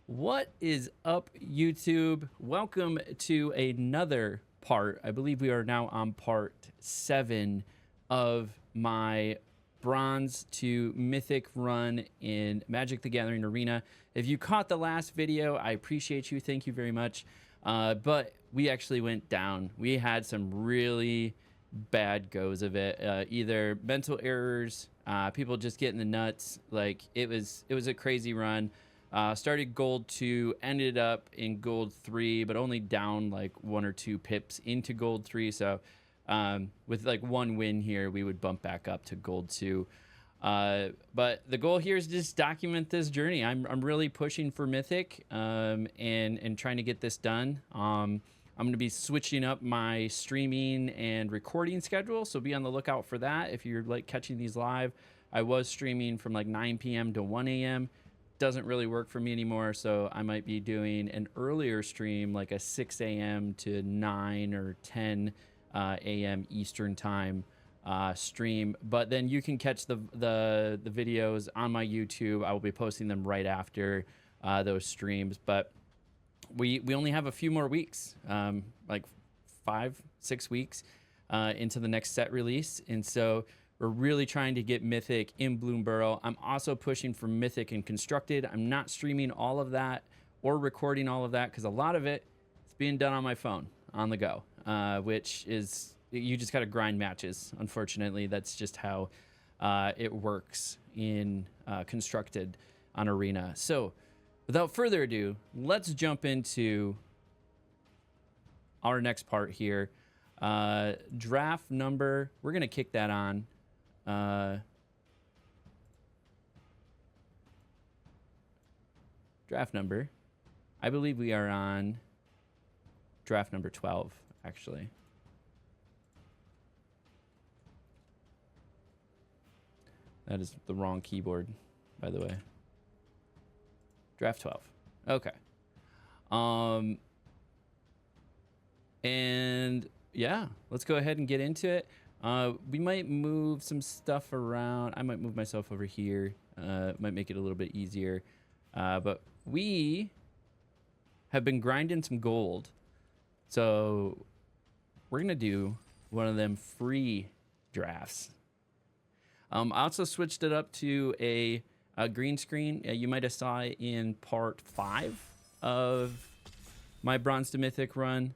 What is up, YouTube? Welcome to another part. I believe we are now on part 7 of my bronze to mythic run in Magic the Gathering Arena. If you caught the last video, I appreciate you. Thank you very much. But we actually went down. We had some really bad goes of it. Either mental errors, people just getting the nuts. Like it was a crazy run. Started gold 2, ended up in gold 3, but only down like 1 or 2 pips into gold 3. So with like 1 win here, we would bump back up to gold 2. But the goal here is to just document this journey. I'm really pushing for Mythic and trying to get this done. I'm going to be switching up my streaming and recording schedule, so be on the lookout for that. If you're like catching these live, I was streaming from like 9 p.m. to 1 a.m. Doesn't really work for me anymore, so I might be doing an earlier stream, like a 6 a.m. to 9 or 10 a.m. Eastern time stream. But then you can catch the videos on my YouTube. I will be posting them right after those streams. But we only have a few more weeks, like 5-6 weeks into the next set release, and so we're really trying to get Mythic in Bloomburrow. I'm also pushing for Mythic and Constructed. I'm not streaming all of that or recording all of that because a lot of it is being done on my phone on the go, which is, you just got to grind matches. Unfortunately, that's just how it works in Constructed on Arena. So without further ado, let's jump into our next part here. Draft number, we're going to kick that on. Draft number, I believe we are on draft number 12, actually. That is the wrong keyboard, by the way. Draft 12. Okay. And yeah, let's go ahead and get into it. We might move some stuff around. I might move myself over here. Might make it a little bit easier. But we have been grinding some gold. So we're going to do one of them free drafts. I also switched it up to a green screen. You might have saw it in part 5 of my bronze to mythic run.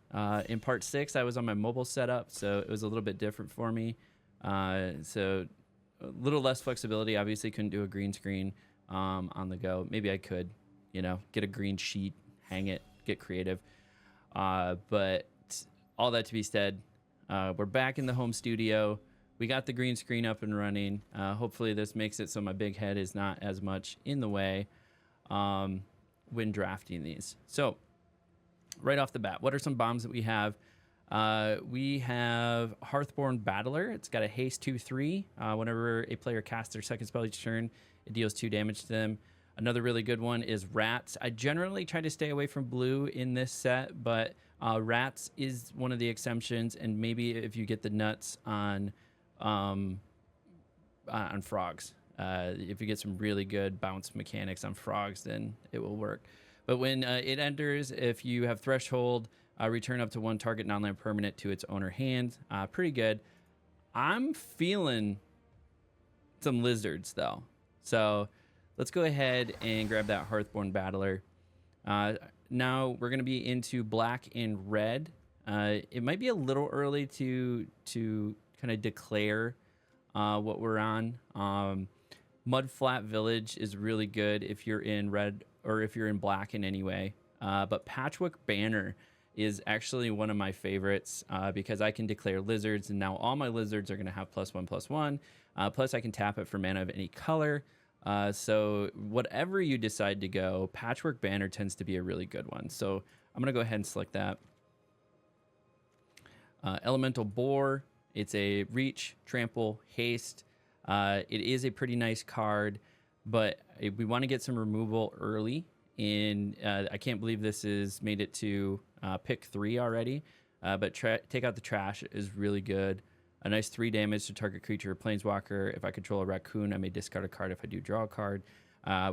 In part 6, I was on my mobile setup, so it was a little bit different for me. So a little less flexibility. Obviously couldn't do a green screen on the go. Maybe I could, get a green sheet, hang it, get creative. But all that to be said, we're back in the home studio. We got the green screen up and running. Hopefully this makes it so my big head is not as much in the way when drafting these. So right off the bat, what are some bombs that we have? We have Hearthborn Battler. It's got a haste 2/3. Whenever a player casts their second spell each turn, it deals 2 damage to them. Another really good one is Rats. I generally try to stay away from blue in this set, but Rats is one of the exceptions, and maybe if you get the nuts on frogs. If you get some really good bounce mechanics on frogs, then it will work. But when it enters, if you have Threshold, return up to 1 target non-land permanent to its owner hand. Pretty good. I'm feeling some lizards, though. So let's go ahead and grab that Hearthborn Battler. Now we're going to be into black and red. It might be a little early to kind of declare what we're on. Mudflat Village is really good if you're in red or if you're in black in any way. But Patchwork Banner is actually one of my favorites because I can declare lizards, and now all my lizards are going to have +1/+1. Plus, I can tap it for mana of any color. So whatever you decide to go, Patchwork Banner tends to be a really good one. So I'm going to go ahead and select that. Elemental Boar. It's a reach, trample, haste. It is a pretty nice card, but we want to get some removal early. I can't believe this has made it to pick 3 already, but take out the trash is really good. A nice 3 damage to target creature or planeswalker. If I control a raccoon, I may discard a card if I do draw a card.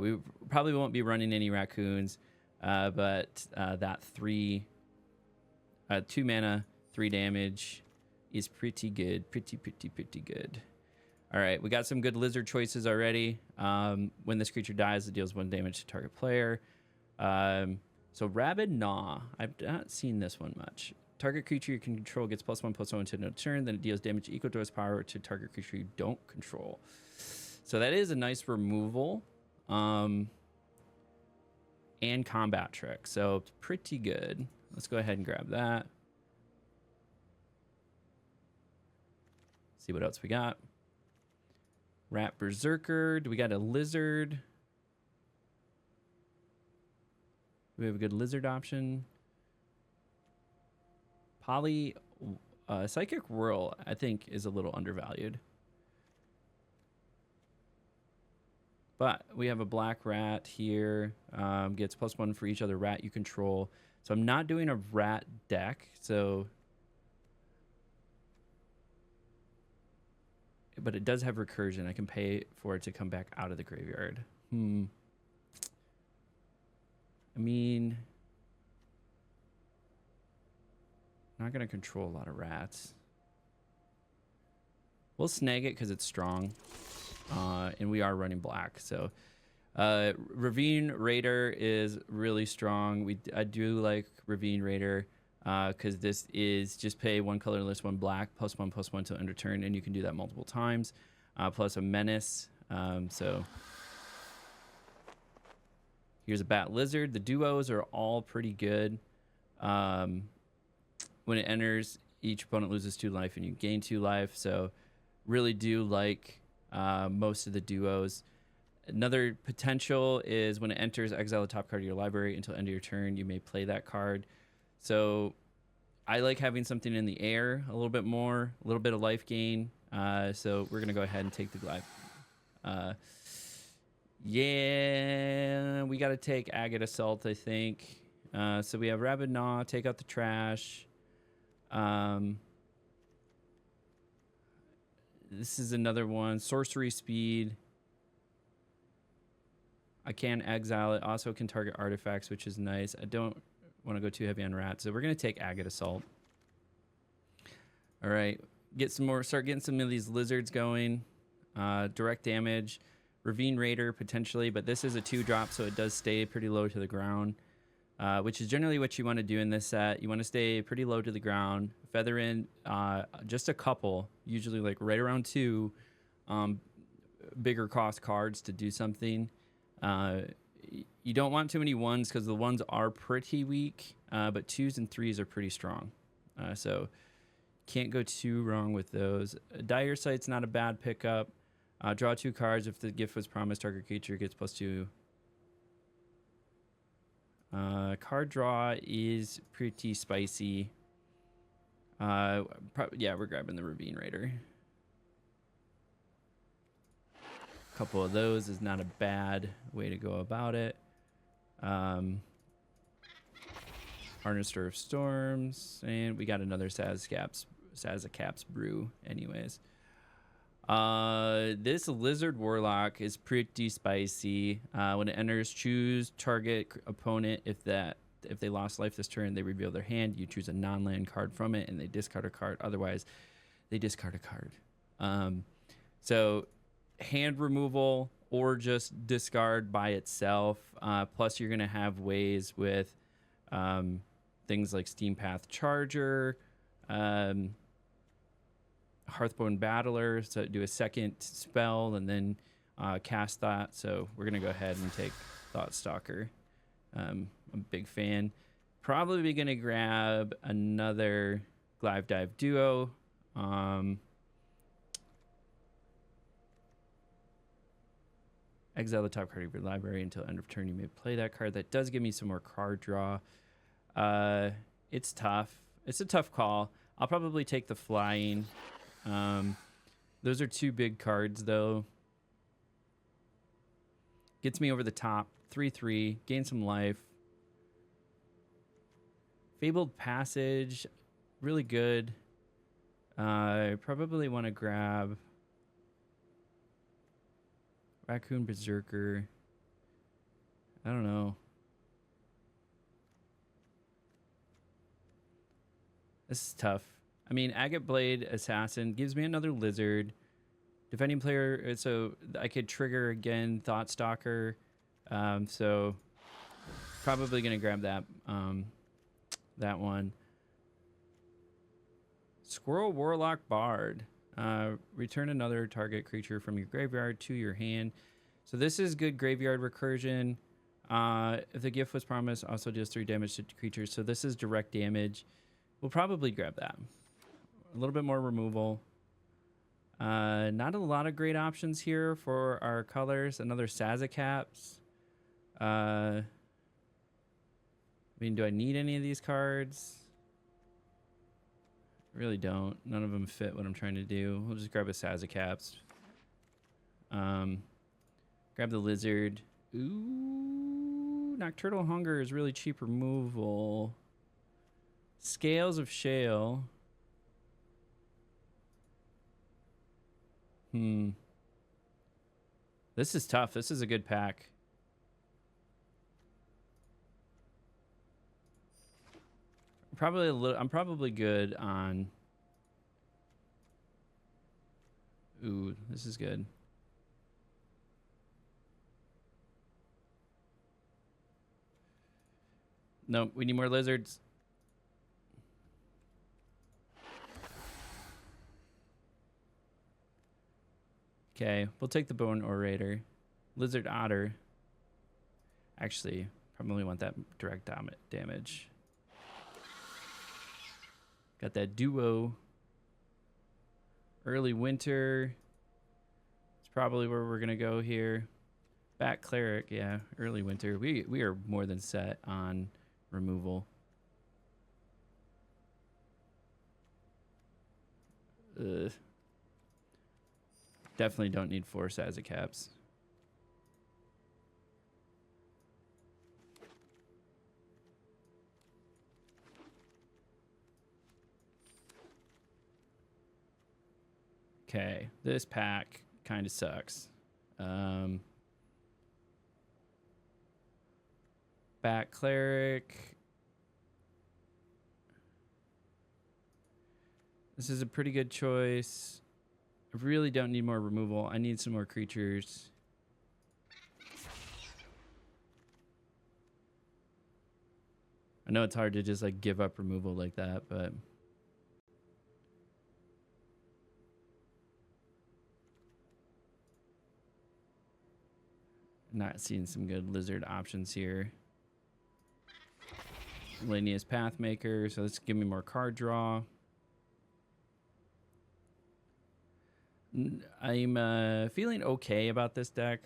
We probably won't be running any raccoons. but that 2 mana, 3 damage is pretty good. Pretty good. All right, we got some good lizard choices already. When this creature dies, it deals 1 damage to target player. So Rabid Gnaw, I've not seen this one much. Target creature you can control gets +1/+1 until end of turn. Then it deals damage equal to its power to target creature you don't control. So that is a nice removal. And combat trick. So pretty good. Let's go ahead and grab that. See what else we got. Rat Berserker. Do we got a lizard? Do we have a good lizard option? Psychic Whirl, I think, is a little undervalued. But we have a black rat here. Gets +1 for each other rat you control. So I'm not doing a rat deck. But it does have recursion. I can pay for it to come back out of the graveyard. I mean, I'm not going to control a lot of rats. We'll snag it because it's strong. And we are running black. So Ravine Raider is really strong. I do like Ravine Raider. Because this is just pay 1 colorless, 1 black, +1/+1 till end of turn, and you can do that multiple times. Plus a menace. So here's a bat lizard. The duos are all pretty good. When it enters, each opponent loses 2 life and you gain 2 life. So really do like most of the duos. Another potential is when it enters, exile the top card of your library until end of your turn. You may play that card. So I like having something in the air a little bit more, a little bit of life gain. So we're going to go ahead and take the glide. Yeah, we got to take Agate Assault, I think. So we have Rabid Gnaw, take out the trash. This is another one. Sorcery Speed. I can exile it. Also can target artifacts, which is nice. I don't want to go too heavy on rats, so we're going to take Agate Assault. All right, start getting some of these lizards going. Direct damage, Ravine Raider potentially, but this is a 2-drop, so it does stay pretty low to the ground, which is generally what you want to do in this set. You want to stay pretty low to the ground, feather in just a couple, usually like right around 2 bigger cost cards to do something. You don't want too many 1s because the 1s are pretty weak, but 2s and 3s are pretty strong. So can't go too wrong with those. Dire Sight's not a bad pickup. Draw 2 cards. If the gift was promised, target creature gets +2. Card draw is pretty spicy. Yeah, we're grabbing the Ravine Raider. A couple of those is not a bad way to go about it. Harnester of Storms, and we got another Sazakap's Brew anyways. This Lizard Warlock is pretty spicy. When it enters, choose target opponent. If they lost life this turn, they reveal their hand. You choose a non-land card from it, and they discard a card. Otherwise, they discard a card. So hand removal or just discard by itself. Plus, you're going to have ways with things like Steam Path Charger, Hearthborn Battler, so do a second spell and then cast that. So we're going to go ahead and take Thoughtstalker. I'm a big fan. Probably going to grab another Glaive Dive Duo. Exile the top card of your library until end of turn. You may play that card. That does give me some more card draw. It's tough. It's a tough call. I'll probably take the Flying. Those are 2 big cards, though. Gets me over the top. 3/3. Gain some life. Fabled Passage. Really good. I probably want to grab Raccoon Berserker. I don't know. This is tough. I mean, Agate Blade Assassin gives me another lizard. Defending player, so I could trigger again Thought Stalker. So probably gonna grab that that one. Squirrel Warlock Bard. Return another target creature from your graveyard to your hand. So this is good graveyard recursion. If the gift was promised, also deals 3 damage to creatures. So this is direct damage. We'll probably grab that. A little bit more removal. Not a lot of great options here for our colors. Another Sazacaps. I mean, do I need any of these cards? I really don't. None of them fit what I'm trying to do. We'll just grab a Sazacaps. Grab the lizard. Ooh, Nocturnal Hunger is really cheap removal. Scales of Shale. This is tough. This is a good pack. I'm probably good on. Ooh, this is good. Nope, we need more lizards. Okay, we'll take the Bone Orator. Lizard Otter. Actually, probably want that direct damage. Got that duo. Early Winter. It's probably where we're going to go here. Bat Cleric, yeah, Early Winter. We are more than set on removal. Definitely don't need 4 Sazacaps. Okay, this pack kind of sucks. Bat Cleric. This is a pretty good choice. I really don't need more removal. I need some more creatures. I know it's hard to just like give up removal like that, but not seeing some good lizard options here. Lanius Pathmaker, so let's give me more card draw. I'm feeling okay about this deck.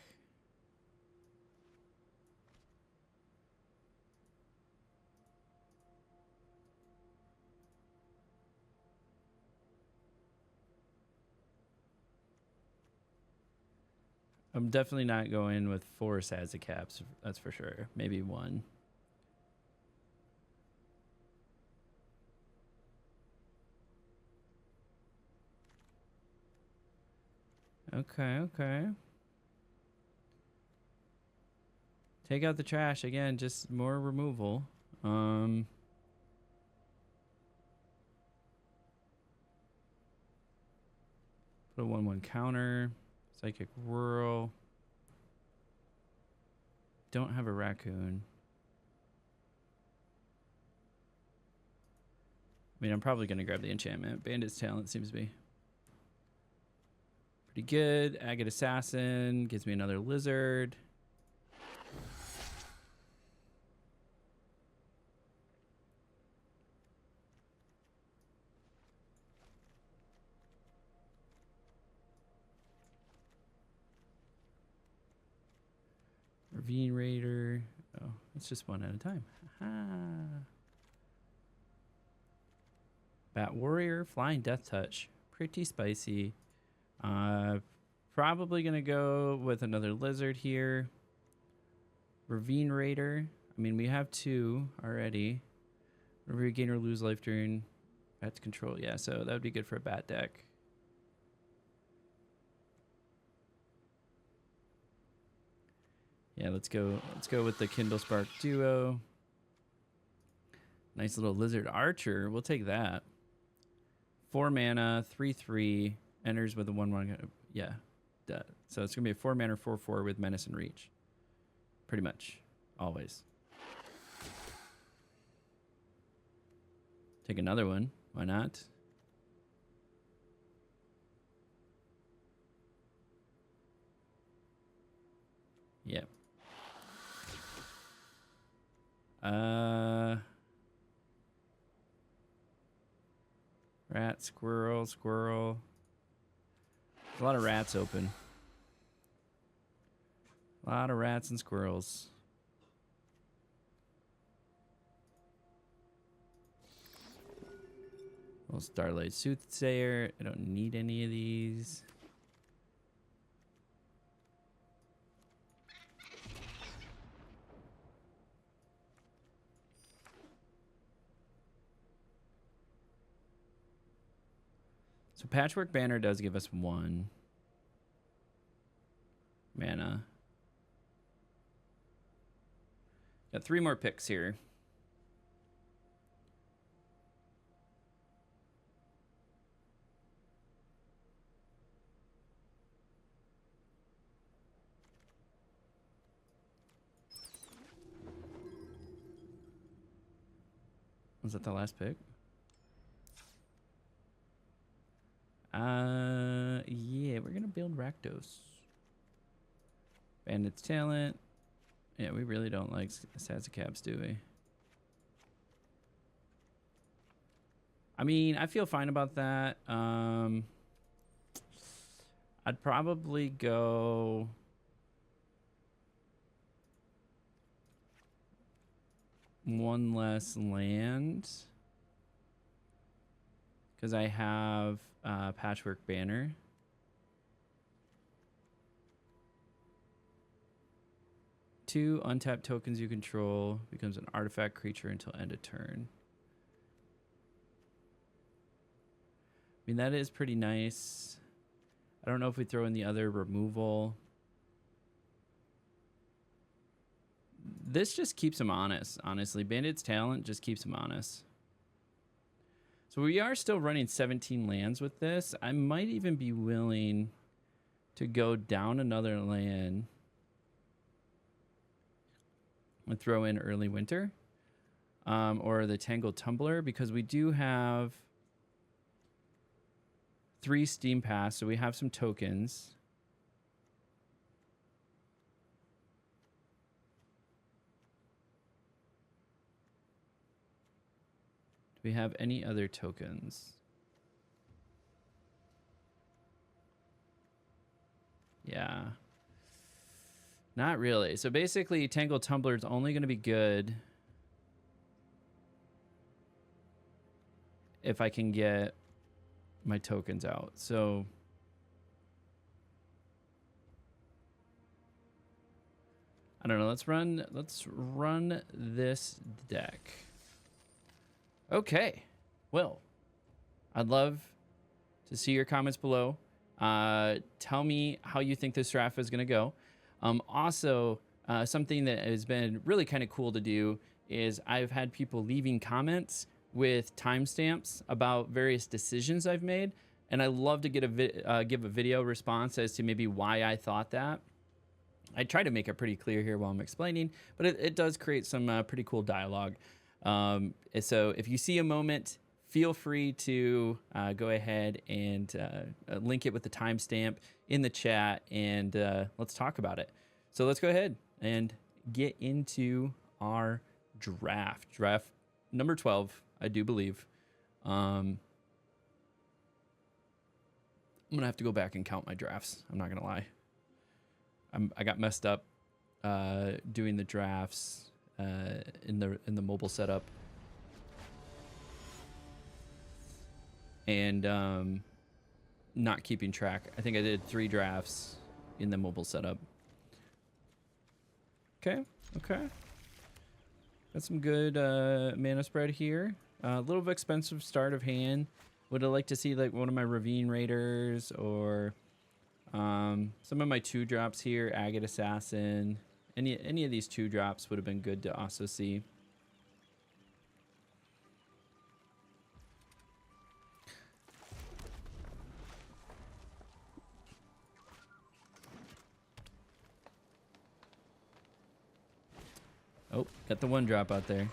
I'm definitely not going with 4 Sazacaps, that's for sure. Maybe 1. Okay. Take out the trash again, just more removal. Put a 1/1 counter. Psychic Whirl. Don't have a raccoon. I mean, I'm probably going to grab the enchantment. Bandit's Talent seems to be pretty good. Agate Assassin gives me another lizard. Ravine Raider. Oh, it's just one at a time. Aha. Bat Warrior, Flying Death Touch. Pretty spicy. Probably going to go with another lizard here. Ravine Raider. I mean, we have 2 already. Regain or lose life during bat's control. Yeah, so that would be good for a bat deck. Yeah, let's go with the Kindle Spark Duo. Nice little Lizard Archer. We'll take that. 4 mana, 3/3, enters with a 1/1. Yeah, duh. So it's gonna be a 4 mana 4/4 with menace and reach. Pretty much, always. Take another one. Why not? Yep. Rat, squirrel, squirrel. There's a lot of rats open. A lot of rats and squirrels. Little Starlight Soothsayer. I don't need any of these. So Patchwork Banner does give us 1 mana. Got 3 more picks here. Was that the last pick? Yeah, we're gonna build Rakdos. Bandit's Talent. Yeah, we really don't like Sazacaps, do we? I mean, I feel fine about that. I'd probably go one less land because I have Patchwork Banner. Two untapped tokens you control becomes an artifact creature until end of turn. I mean, that is pretty nice. I don't know if we throw in the other removal. This just keeps him honest, honestly. Bandit's Talent just keeps him honest. So we are still running 17 lands with this. I might even be willing to go down another land and throw in Early Winter or the Tangled Tumbler, because we do have 3 Steam Pass, so we have some tokens. Do we have any other tokens? Yeah. Not really. So basically, Tangled Tumbler is only going to be good if I can get my tokens out. So I don't know. Let's run this deck. Okay. Well, I'd love to see your comments below. Tell me how you think this draft is going to go. Also, something that has been really kind of cool to do is I've had people leaving comments with timestamps about various decisions I've made, and I love to get give a video response as to maybe why I thought that. I try to make it pretty clear here while I'm explaining, but it does create some pretty cool dialogue. So if you see a moment, feel free to go ahead and link it with the timestamp in the chat, and let's talk about it. So let's go ahead and get into our draft. Draft number 12, I do believe. I'm going to have to go back and count my drafts. I'm not going to lie. I got messed up doing the drafts in the mobile setup. And not keeping track. I think I did 3 drafts in the mobile setup. Okay. Got some good mana spread here. A little bit expensive start of hand. Would I like to see like one of my Ravine Raiders or some of my 2-drops here, Agate Assassin. Any of these 2-drops would have been good to also see. Oh, got the 1-drop out there.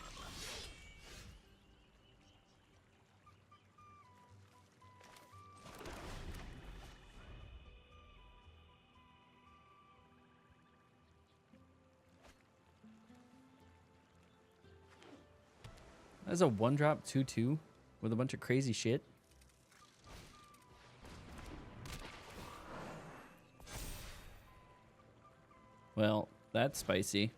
That's a 1-drop 2/2 with a bunch of crazy shit. Well, that's spicy.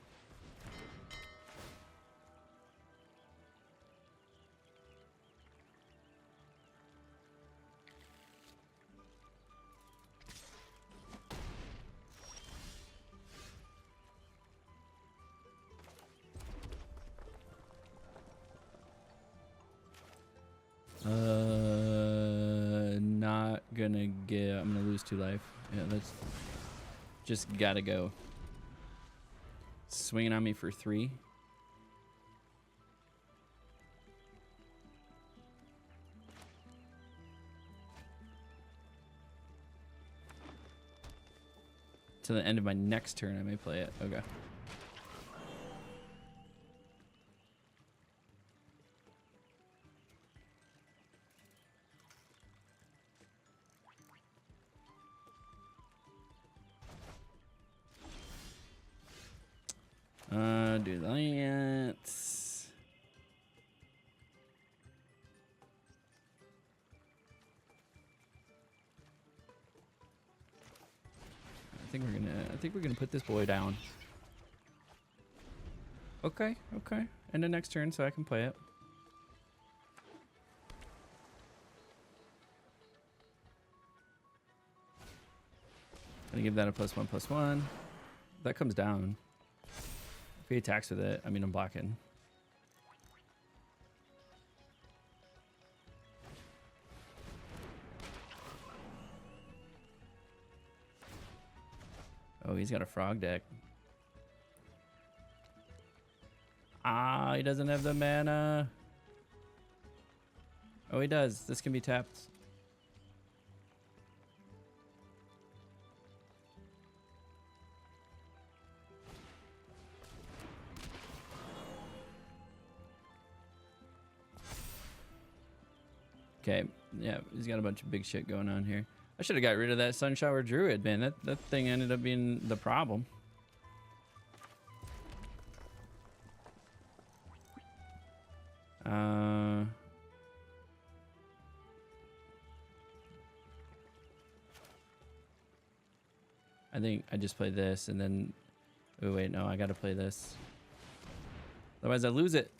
Not gonna get. I'm gonna lose 2 life. Yeah, that's just gotta go. Swinging on me for 3. To the end of my next turn, I may play it. Okay. Do that. I think we're gonna put this boy down. Okay, okay. And the next turn so I can play it. Gonna give that a +1/+1. That comes down. If he attacks with it, I mean I'm blocking. Oh, he's got a frog deck. Ah, he doesn't have the mana. Oh, he does. This can be tapped. Okay, yeah, he's got a bunch of big shit going on here. I should have got rid of that Sun Shower Druid, man. That thing ended up being the problem. I think I just play this and then... Oh, wait, no, I gotta play this. Otherwise I lose it.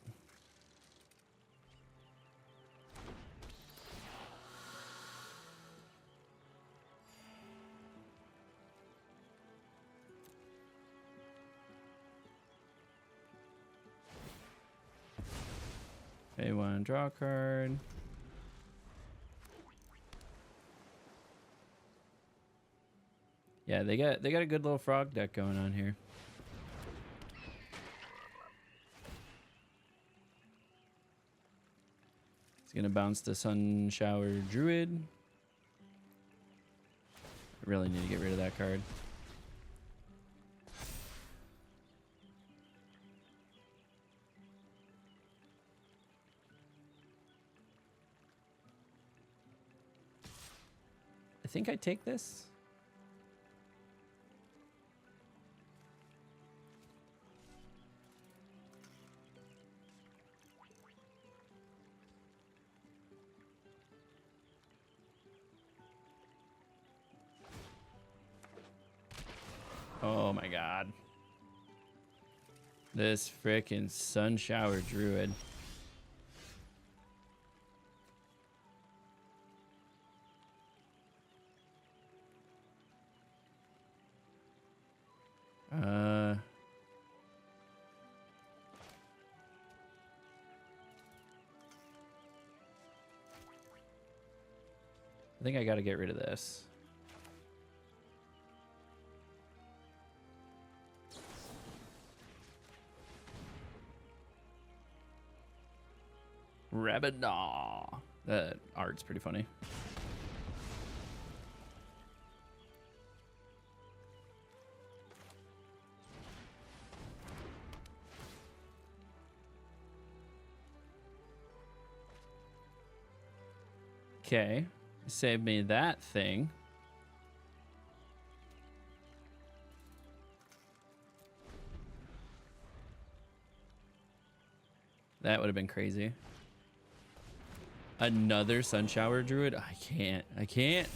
Pay 1, draw a card. Yeah, they got a good little frog deck going on here. He's gonna bounce the Sun Shower Druid. I really need to get rid of that card. I think I take this. Oh my god. This frickin' Sun Shower Druid. I think I gotta get rid of this. Rabadon. That art's pretty funny. Okay. Save me that thing. That would have been crazy. Another Sun Shower Druid? I can't. I can't.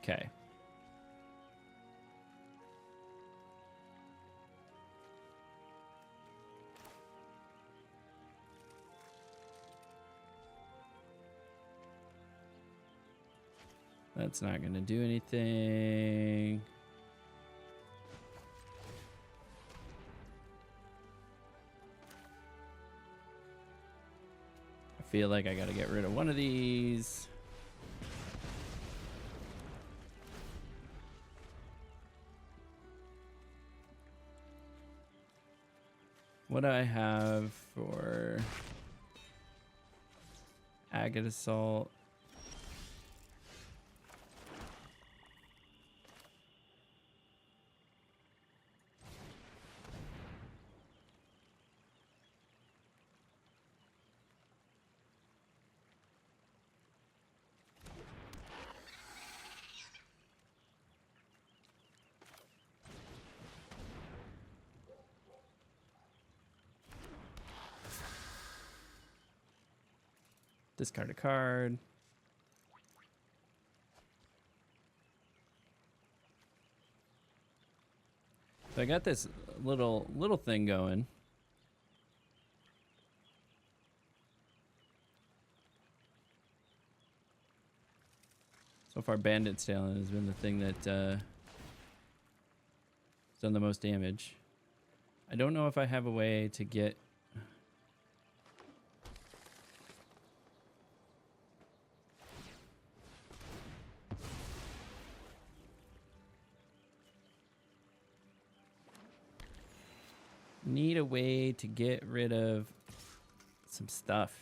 Okay. That's not going to do anything. I feel like I got to get rid of one of these. What do I have for Agate Assault? Discard a card. So I got this little thing going. So far, Bandit Stallion has been the thing that has done the most damage. I don't know if I have a way to get... Need a way to get rid of some stuff.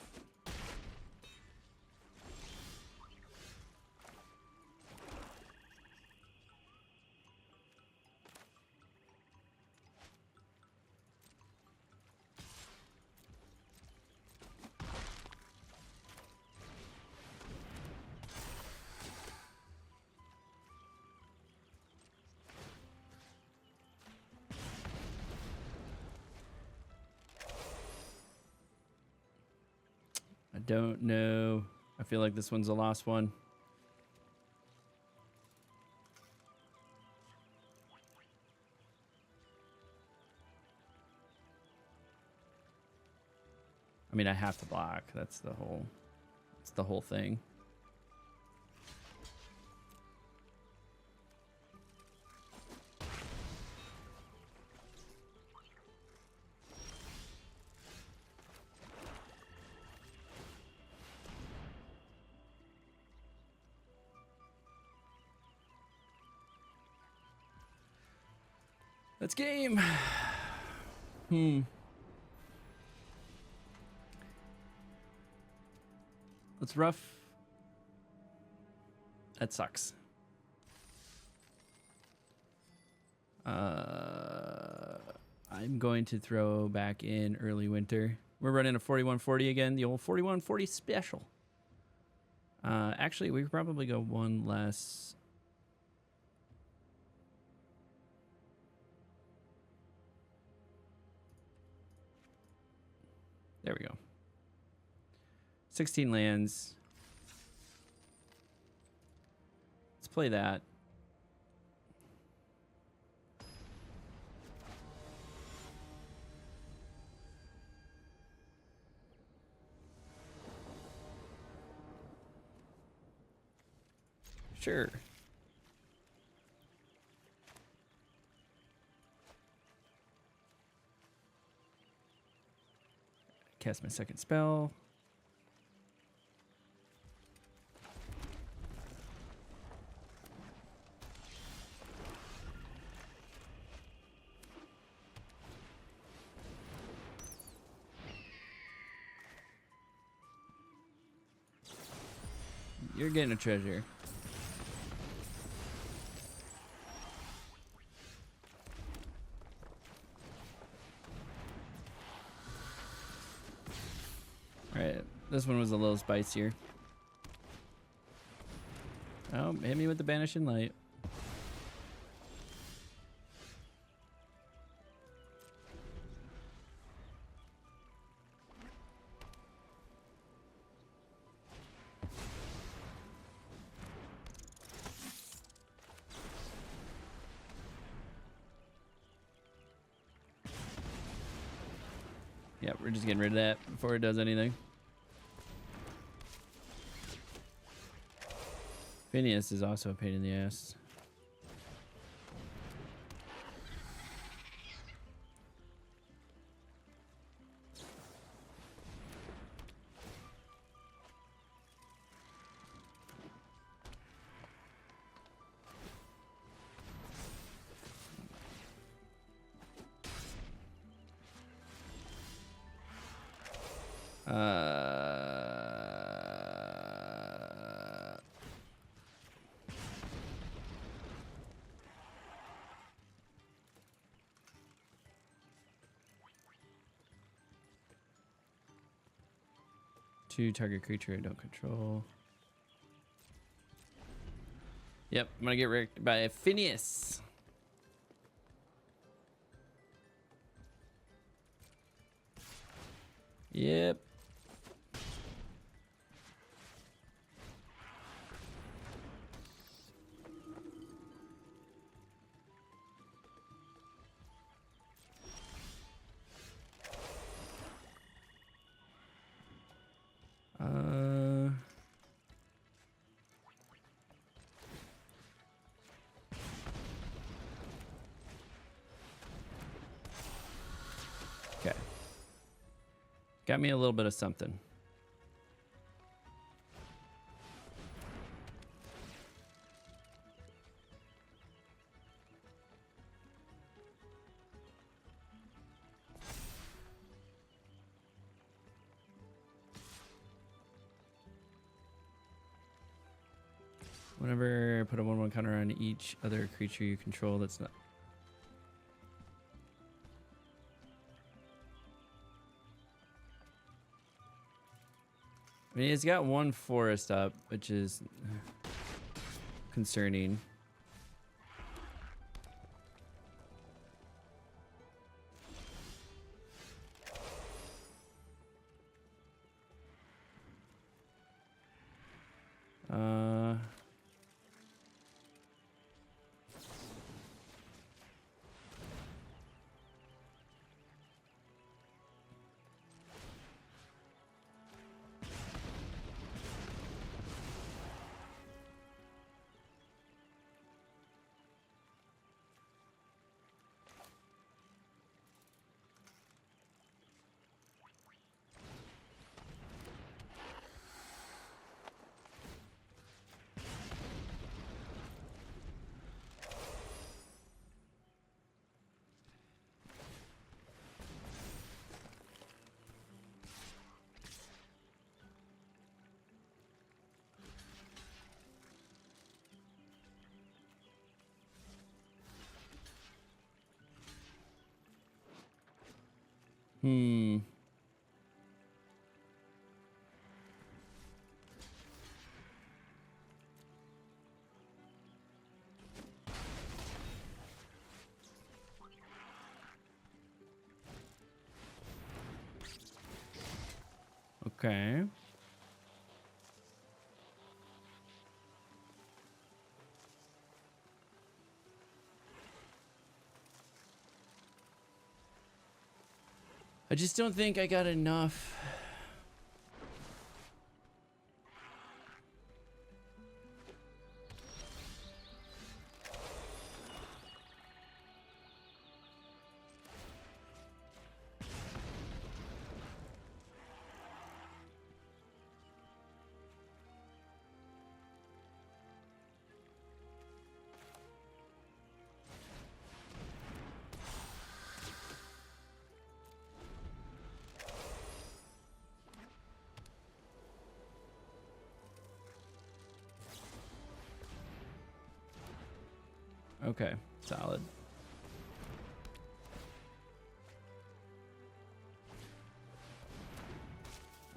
I don't know. I feel like this one's a lost one. I mean, I have to block. That's the whole thing. Let's game. That's rough. That sucks. I'm going to throw back in early winter. We're running a 4140 again, the old 4140 special. Actually, we could probably go one less. There we go. 16 lands. Let's play that. Sure. Cast my second spell. You're getting a treasure. Alright, this one was a little spicier. Oh, hit me with the Banishing Light. Yeah, we're just getting rid of that before it does anything. Phineas is also a pain in the ass. To target creature I don't control. Yep, I'm gonna get wrecked by Phineas. Yep. Okay. Got me a little bit of something. Whenever put a 1/1 counter on each other creature you control that's not. I mean, it's got one forest up, which is concerning. Okay. I just don't think I got enough. Okay, solid.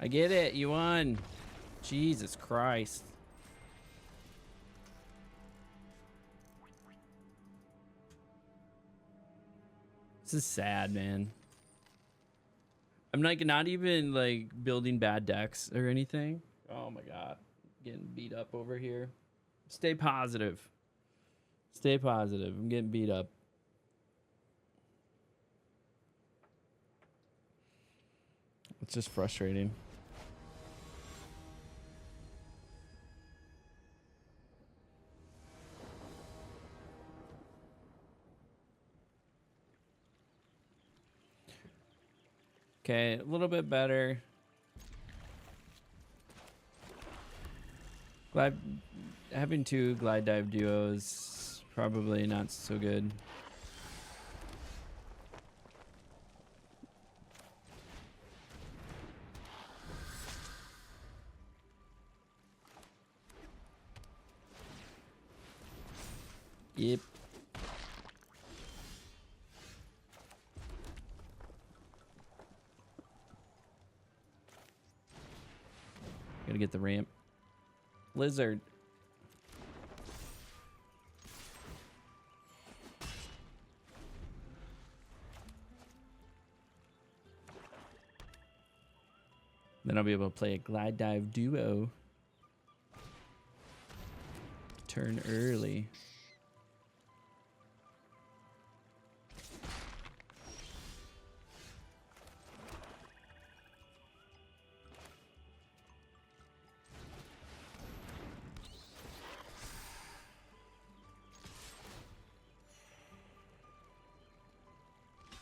I get it. You won. Jesus Christ. This is sad, man. I'm like not even like building bad decks or anything. Oh my God. Getting beat up over here. Stay positive. Stay positive. I'm getting beat up. It's just frustrating. Okay, a little bit better. Glide, having 2 glide dive duos probably not so good. Yep. Gotta get the ramp. Lizard. Then I'll be able to play a glide dive duo. Turn early.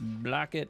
Block it.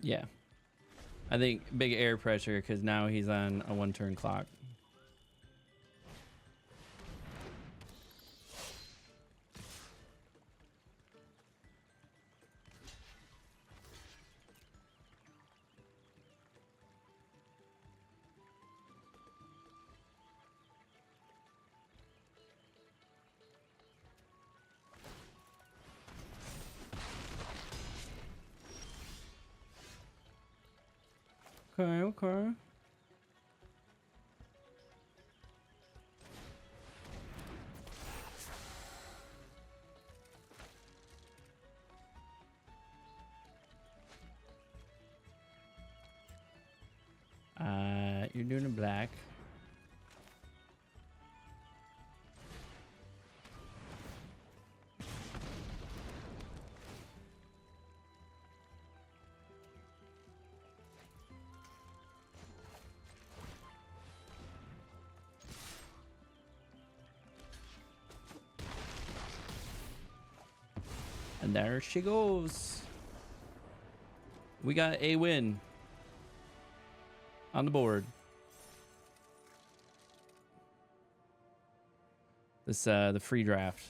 Yeah. I think big air pressure because now he's on a 1-turn clock. Okay, okay. You're doing a black. And there she goes. We got a win on the board. This the free draft.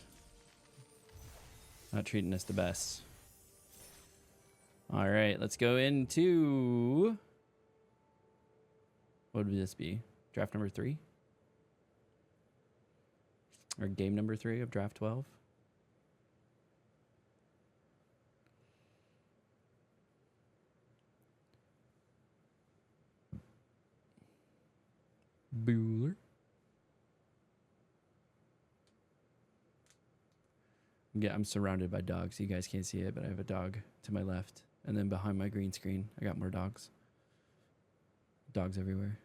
Not treating us the best. All right, let's go into, what would this be? Draft number 3? Or game number 3 of draft 12? Bueller. Yeah, I'm surrounded by dogs. You guys can't see it, but I have a dog to my left. And then behind my green screen, I got more dogs. Dogs everywhere.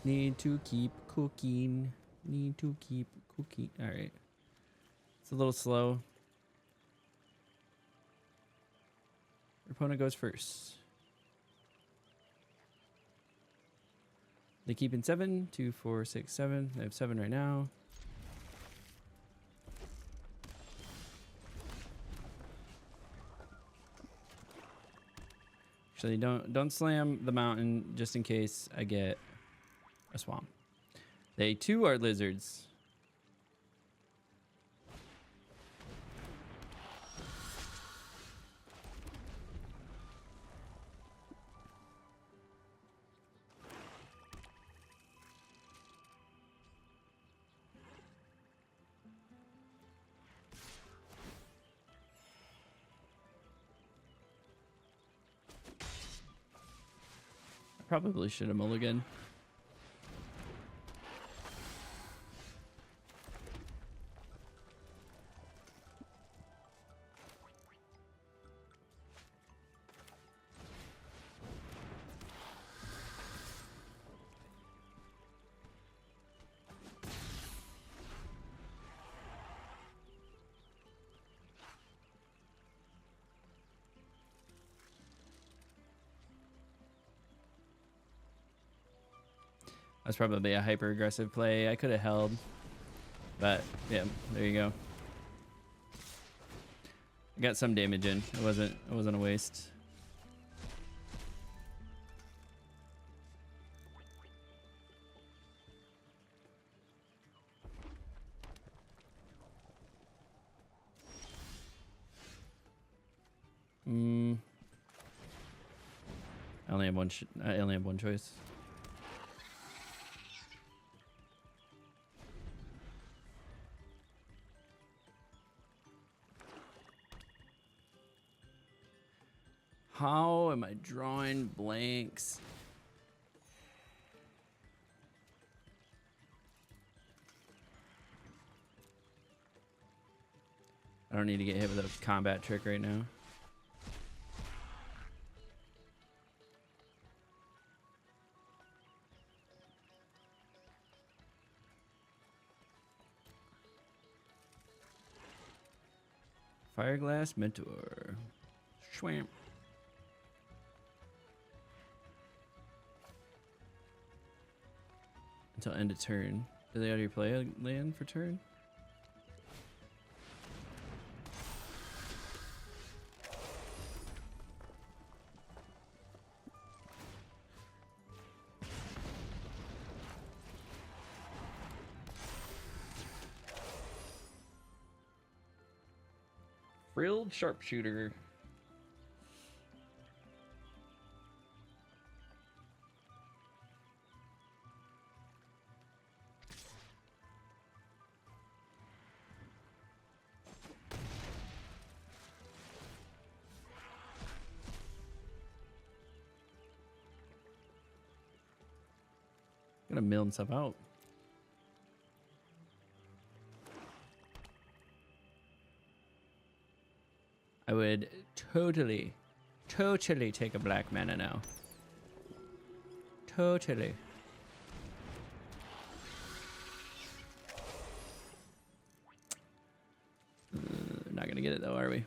Need to keep cooking. Need to keep cooking. All right. It's a little slow. Your opponent goes first. They keep in 7. 2, 4, 6, 7. They have 7 right now. Actually, don't slam the mountain just in case I get a swamp. They too are lizards. Probably should have mulliganed. That's probably a hyper aggressive play. I could have held, but yeah, there you go. I got some damage in. It wasn't a waste. I only have one choice. How am I drawing blanks? I don't need to get hit with a combat trick right now. Fireglass Mentor. Schwamp. Until end of turn. Do they already play a land for turn? Frilled Sharpshooter. Gonna mill himself out. I would totally take a black mana now. Totally. Not gonna get it though, are we?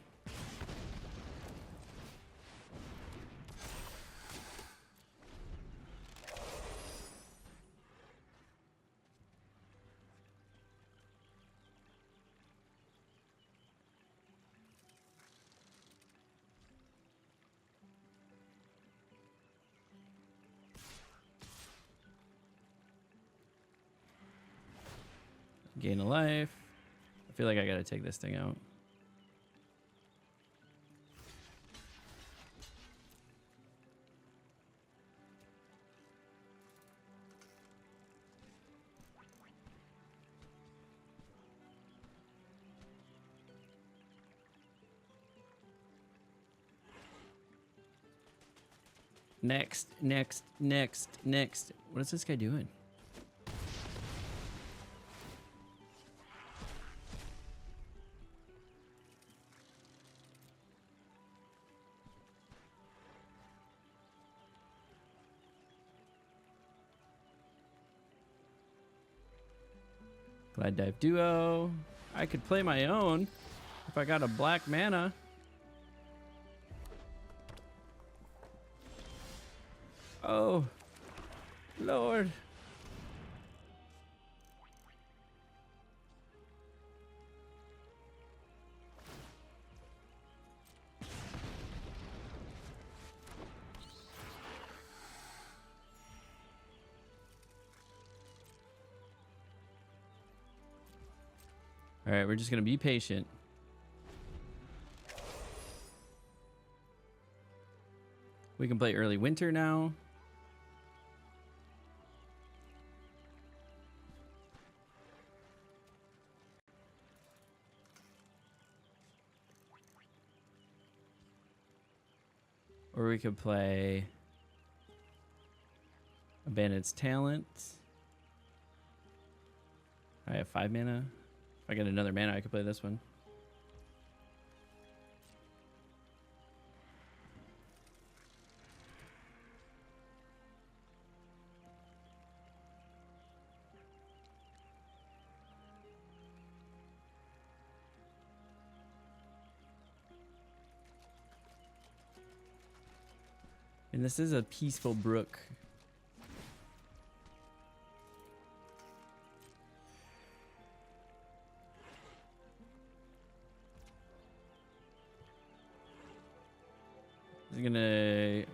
Gain a life. I feel like I gotta take this thing out. Next. What is this guy doing? Glide Dive Duo. I could play my own if I got a black mana. Oh, Lord. All right, we're just going to be patient. We can play early winter now. Or we could play Abandoned's Talent. I have 5 mana. If I get another mana, I could play this one. And this is a peaceful brook. I'm gonna...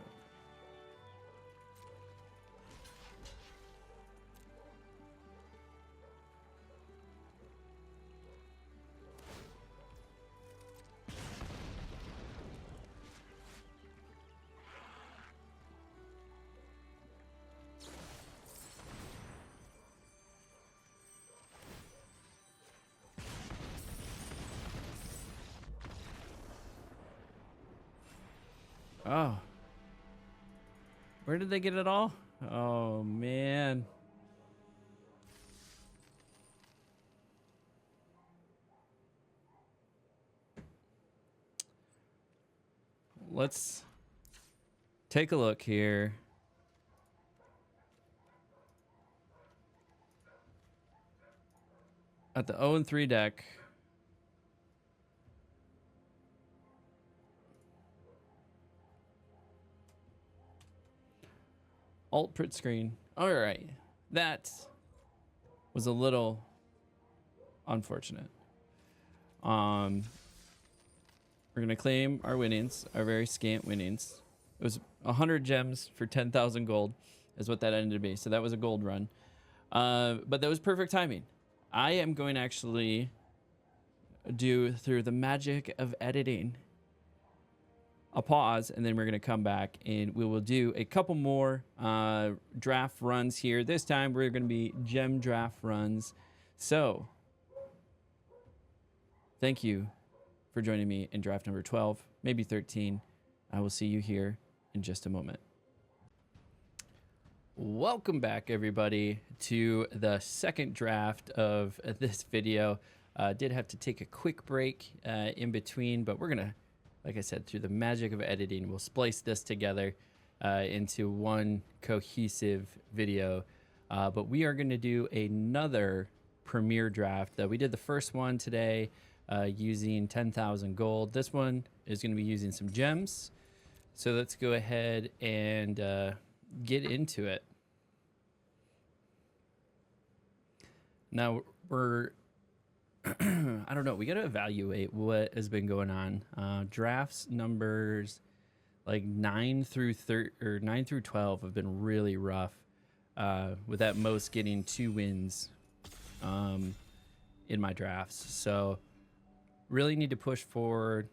Oh. Where did they get it all? Oh, man. Let's take a look here. At the 0-3 deck. Alt print screen. All right. That was a little unfortunate. We're going to claim our winnings, our very scant winnings. It was 100 gems for 10,000 gold is what that ended to be. So that was a gold run. But that was perfect timing. I am going to actually do, through the magic of editing, a pause, and then we're going to come back and we will do a couple more draft runs here. This time we're going to be gem draft runs. So thank you for joining me in draft number 12, maybe 13. I will see you here in just a moment. Welcome back, everybody, to the second draft of this video. Did have to take a quick break in between, but we're going to, like I said, through the magic of editing, we'll splice this together into one cohesive video. But we are going to do another premiere draft. We did the first one today using 10,000 gold. This one is going to be using some gems. So let's go ahead and get into it. Now we're I don't know. We got to evaluate what has been going on. Drafts numbers like 9 through 12 have been really rough. With at most getting 2 wins in my drafts. So really need to push for,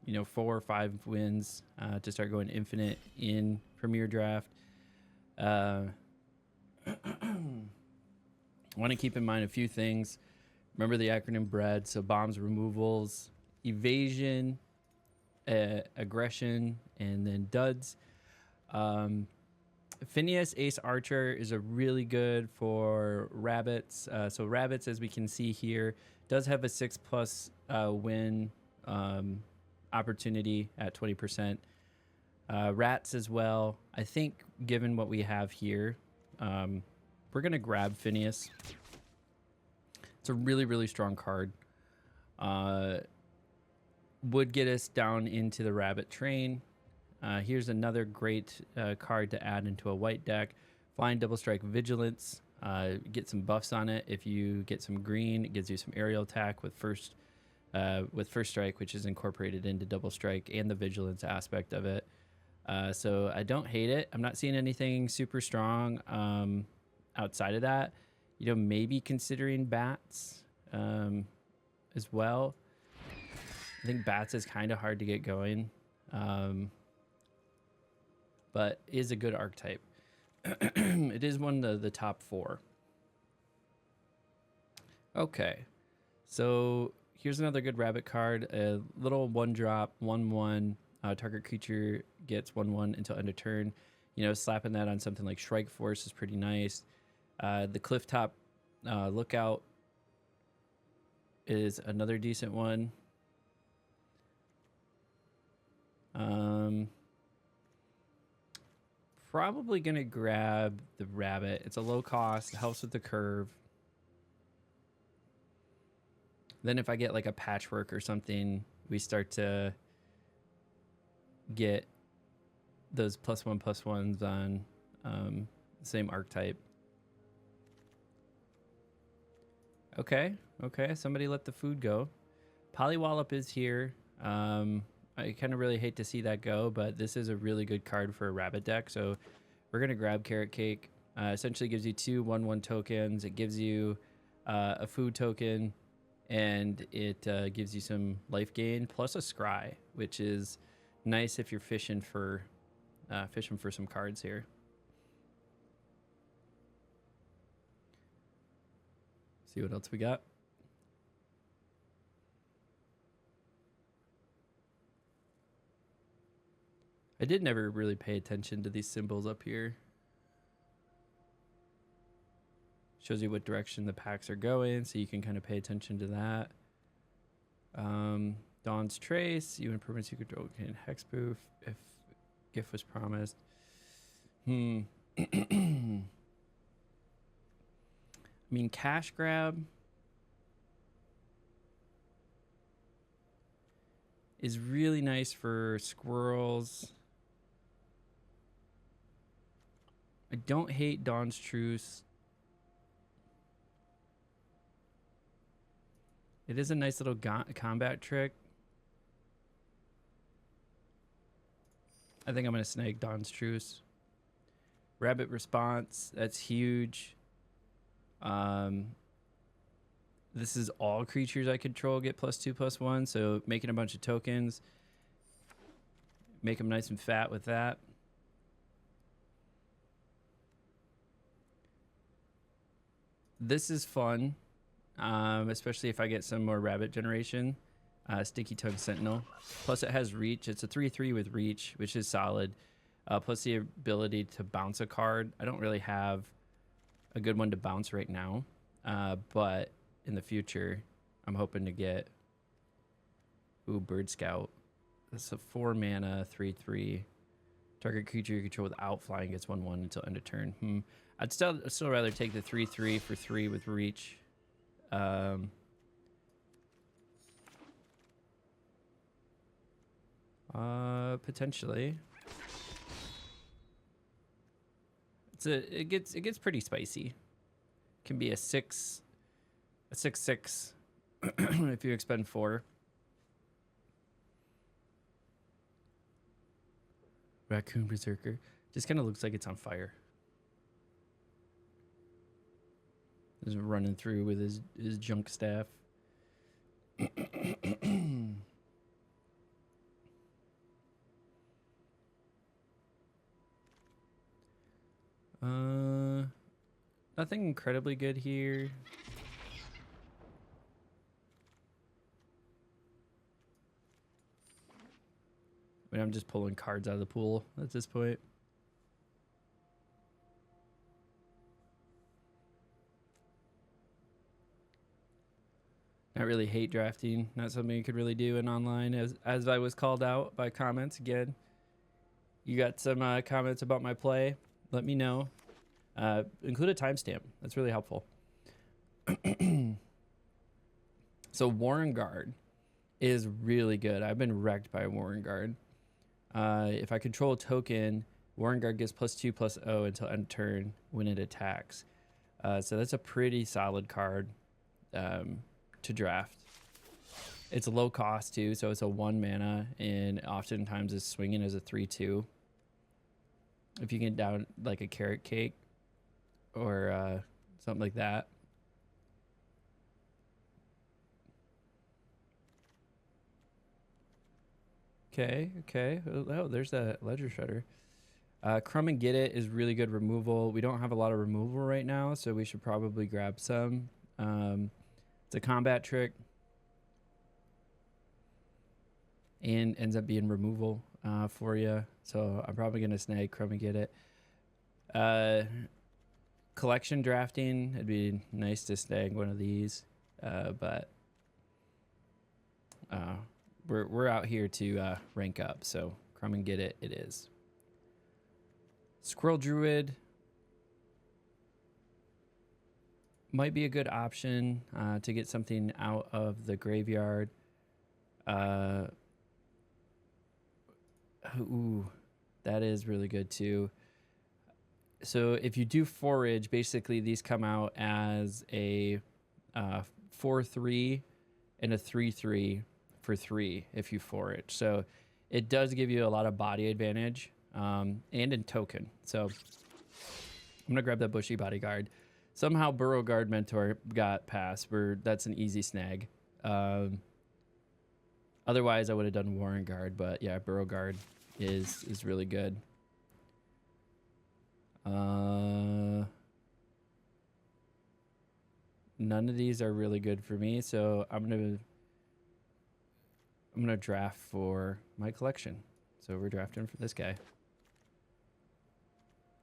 4 or 5 wins to start going infinite in Premier Draft. I want to keep in mind a few things. Remember the acronym BREAD, so bombs, removals, evasion, aggression, and then duds. Phineas Ace Archer is a really good for rabbits. So rabbits, as we can see here, does have a 6+ win opportunity at 20%. Rats as well. I think given what we have here, we're going to grab Phineas. It's a really, really strong card. Would get us down into the rabbit train. Here's another great card to add into a white deck. Flying Double Strike Vigilance. Get some buffs on it. If you get some green, it gives you some aerial attack with first strike, which is incorporated into double strike and the vigilance aspect of it. So I don't hate it. I'm not seeing anything super strong outside of that. You know, maybe considering bats as well. I think bats is kind of hard to get going, but is a good archetype. It is one of the top 4. Okay, so here's another good rabbit card. A little 1-drop, 1/1. Target creature gets 1/1 until end of turn. You know, slapping that on something like Shrike Force is pretty nice. The Clifftop Lookout is another decent one. Probably gonna grab the rabbit. It's a low cost, helps with the curve. Then if I get like a patchwork or something, we start to get those +1/+1s on the same archetype. Okay, somebody let the food go. Polywallop is here. I kind of really hate to see that go, but this is a really good card for a rabbit deck. So we're going to grab Carrot Cake. Essentially gives you 2 1/1 tokens. It gives you a food token, and it gives you some life gain plus a scry, which is nice if you're fishing for some cards here. See what else we got. I did never really pay attention to these symbols up here. Shows you what direction the packs are going, so you can kind of pay attention to that. Dawn's Trace, even permits you control can hexproof if gift was promised. I mean, Cash Grab is really nice for squirrels. I don't hate Dawn's Truce. It is a nice little combat trick. I think I'm going to snag Dawn's Truce. Rabbit Response, that's huge. This is all creatures I control get +2/+1, so making a bunch of tokens. Make them nice and fat with that. This is fun, especially if I get some more rabbit generation. Sticky Tongue Sentinel. Plus it has reach. It's a 3/3 with reach, which is solid. Plus the ability to bounce a card. I don't really have a good one to bounce right now, but in the future, I'm hoping to get Bird Scout. It's a 4-mana 3/3. Target creature you control without flying gets 1/1 until end of turn. I'd still rather take the 3/3 for 3 with reach. Potentially. It gets pretty spicy. Can be a 6/6 if you expend 4. Raccoon Berserker just kind of looks like it's on fire. Just running through with his junk staff. Nothing incredibly good here. I mean, I'm just pulling cards out of the pool at this point. Not really hate drafting. Not something you could really do in online, as I was called out by comments again. You got some comments about my play? Let me know. Include a timestamp. That's really helpful. So Warren Guard is really good. I've been wrecked by Warren Guard. If I control a token, Warren Guard gets +2/+0 until end turn when it attacks. So that's a pretty solid card to draft. It's low cost too, so it's a 1 mana, and oftentimes it's swinging as a 3/2. If you get down like a carrot cake or something like that. Okay. Oh, there's that Ledger Shredder. Crumb and Get It is really good removal. We don't have a lot of removal right now, so we should probably grab some. It's a combat trick. And ends up being removal for you. So I'm probably going to snag Crumb and Get It. Collection drafting, it'd be nice to snag one of these. But we're out here to rank up, so Crumb and Get It is. Squirrel Druid might be a good option to get something out of the graveyard. Ooh, that is really good too. So if you do forage, basically these come out as a 4/3 and a 3/3 for 3 if you forage. So it does give you a lot of body advantage and in token. So I'm gonna grab that Bushy Bodyguard. Somehow Burrow Guard Mentor got passed. That's an easy snag. Otherwise I would have done Warren Guard, but yeah, Burrow Guard is really good. None of these are really good for me, so I'm gonna draft for my collection. So we're drafting for this guy.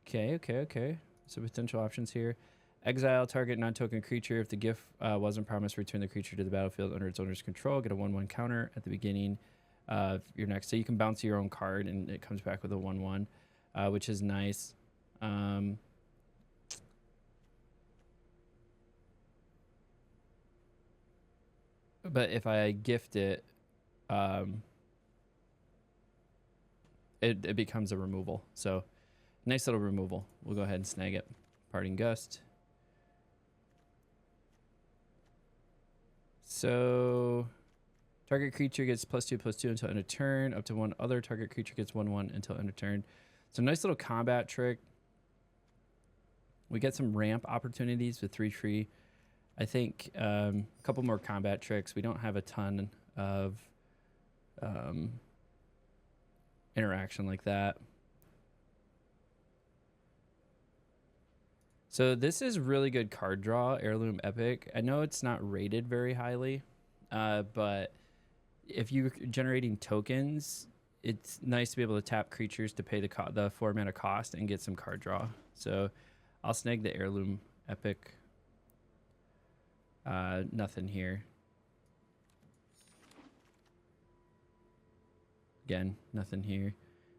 Okay. So potential options here. Exile target non-token creature. If the gift wasn't promised, return the creature to the battlefield under its owner's control. Get a 1/1 counter at the beginning of your next. So you can bounce your own card, and it comes back with a 1/1, which is nice. But if I gift it, it becomes a removal. So nice little removal. We'll go ahead and snag it. Parting Gust. So target creature gets +2/+2 until end of turn. Up to one other target creature gets 1/1 until end of turn. So nice little combat trick. We get some ramp opportunities with 3/3. I think a couple more combat tricks. We don't have a ton of interaction like that. So this is really good card draw, Heirloom Epic. I know it's not rated very highly, but if you're generating tokens, it's nice to be able to tap creatures to pay the 4 mana cost and get some card draw. So I'll snag the Heirloom Epic. Nothing here. Again, nothing here.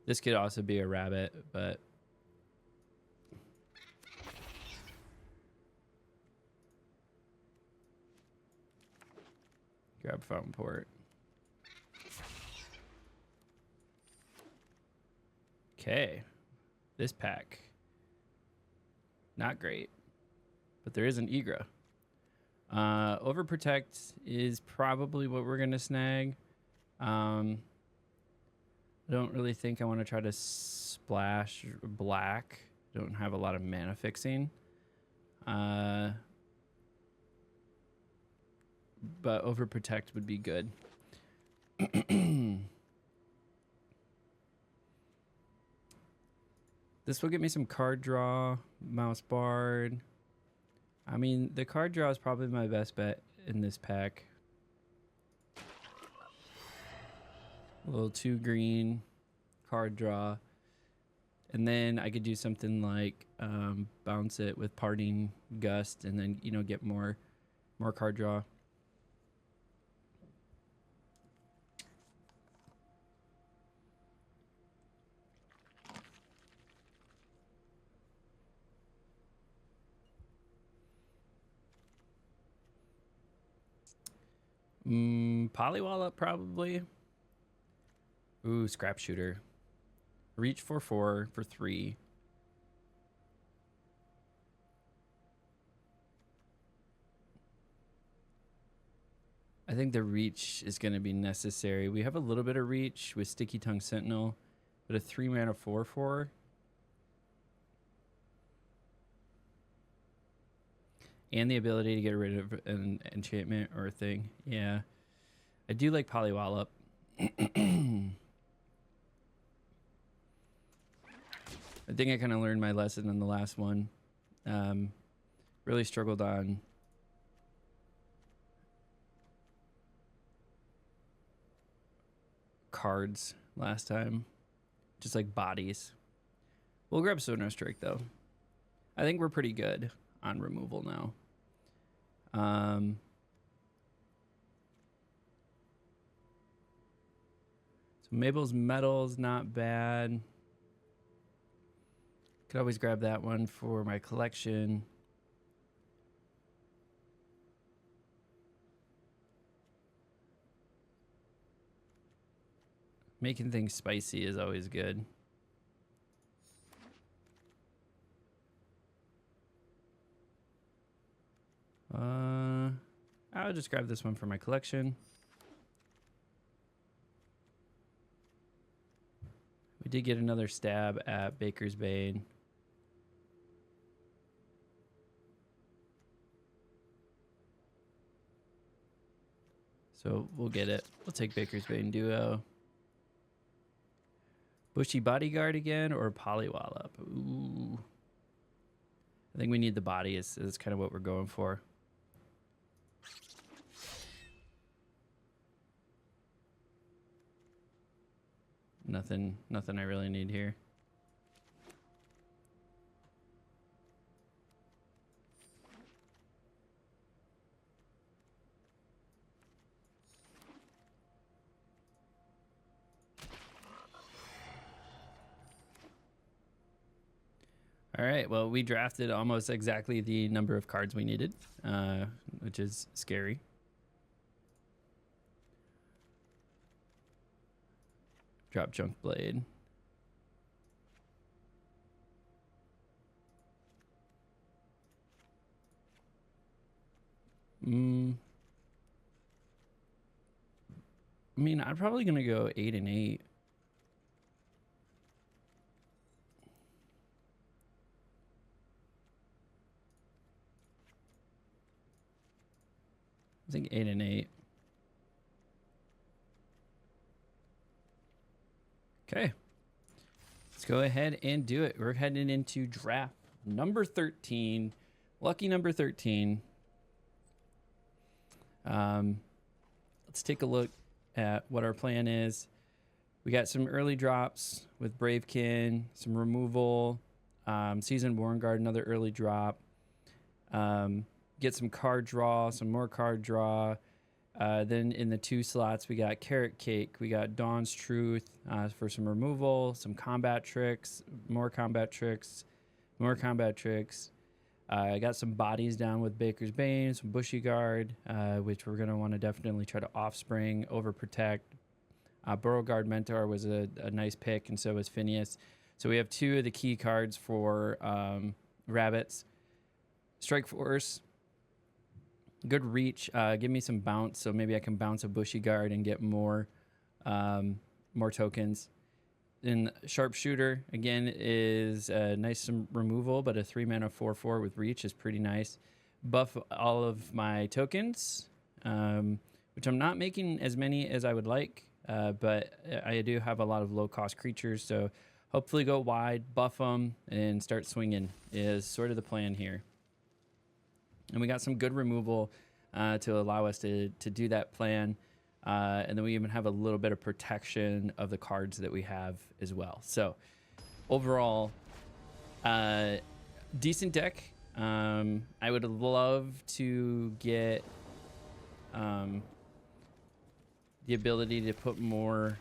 This could also be a rabbit, but grab Fountain Port. Okay. This pack. Not great. But there is an Egra. Overprotect is probably what we're going to snag. I don't really think I want to try to splash black. Don't have a lot of mana fixing. But Overprotect would be good. This will get me some card draw. Mouse Bard. I mean, the card draw is probably my best bet in this pack. A little 2 green card draw. And then I could do something like bounce it with Parting Gust and then, get more card draw. Polywallop probably. Ooh, scrap shooter. Reach for 4 for 3. I think the reach is going to be necessary. We have a little bit of reach with Sticky Tongue Sentinel, but a 3 mana 4/4. And the ability to get rid of an enchantment or a thing. Yeah. I do like Polywallop. I think I kind of learned my lesson in the last one. Really struggled on cards last time. Just like bodies. We'll grab Sonar Strike though. I think we're pretty good on removal now. So Mabel's Metal's not bad. Could always grab that one for my collection. Making things spicy is always good. I'll just grab this one for my collection. We did get another stab at Baker's Bane. So we'll get it. We'll take Baker's Bane Duo. Bushy Bodyguard again or Polywallop? Ooh. I think we need the body is kind of what we're going for. Nothing I really need here. All right, well, we drafted almost exactly the number of cards we needed, which is scary. Drop Junk Blade. I mean, I'm probably going to go 8 and 8. I think 8 and 8. Okay. Let's go ahead and do it. We're heading into draft number 13. Lucky number 13. Let's take a look at what our plan is. We got some early drops with Bravekin, some removal, Seasoned Worn Guard, another early drop. Get some card draw, some more card draw. Then in the 2 slots, we got Carrot Cake. We got Dawn's Truth for some removal, some combat tricks, more combat tricks, more combat tricks. I got some bodies down with Baker's Bane, some Bushy Guard, which we're going to want to definitely try to Offspring, Overprotect. Beauregard Mentor was a nice pick, and so was Phineas. So we have 2 of the key cards for Rabbits. Strike Force. Good reach. Give me some bounce, so maybe I can bounce a Bushy Guard and get more tokens. Then Sharpshooter, again, is nice some removal, but a 3 mana 4/4 with reach is pretty nice. Buff all of my tokens, which I'm not making as many as I would like, but I do have a lot of low-cost creatures, so hopefully go wide, buff them, and start swinging is sort of the plan here. And we got some good removal to allow us to do that plan. And then we even have a little bit of protection of the cards that we have as well. So overall, decent deck. I would love to get the ability to put more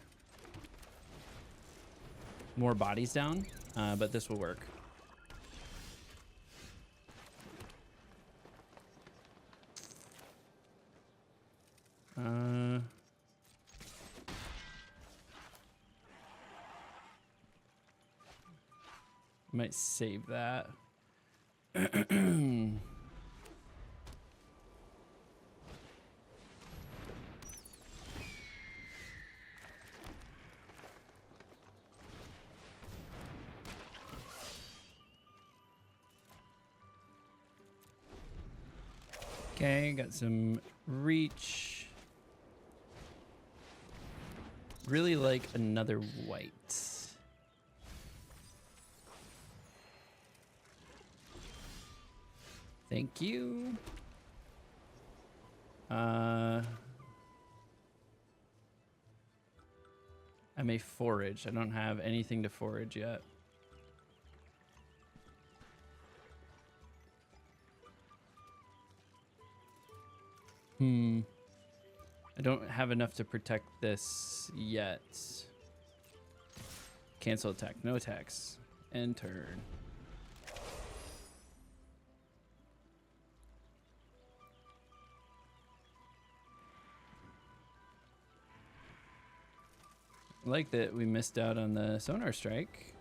bodies down, but this will work. Might save that. Okay, got some reach. Really like another white. Thank you. I may forage. I don't have anything to forage yet. I don't have enough to protect this yet. Cancel attack. No attacks. End turn. I like that we missed out on the sonar strike.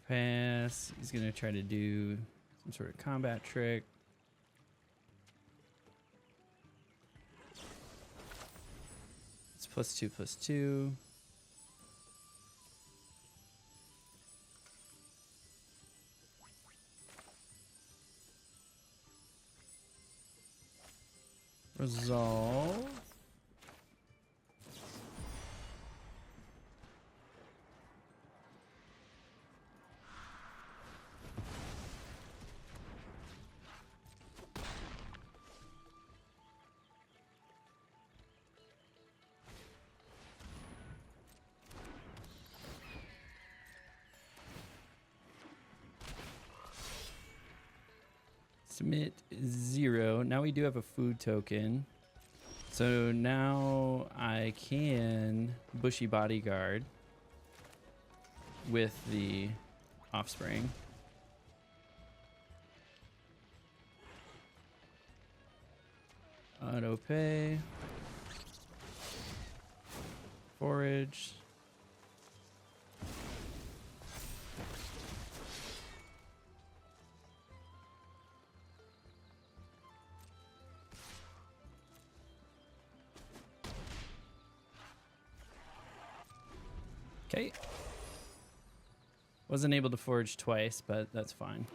Pass. He's gonna try to do some sort of combat trick. It's +2/+2. Resolve. Submit 0. Now we do have a food token. So now I can Bushy Bodyguard with the offspring. Auto pay. Forage. Okay. Wasn't able to forage twice, but that's fine.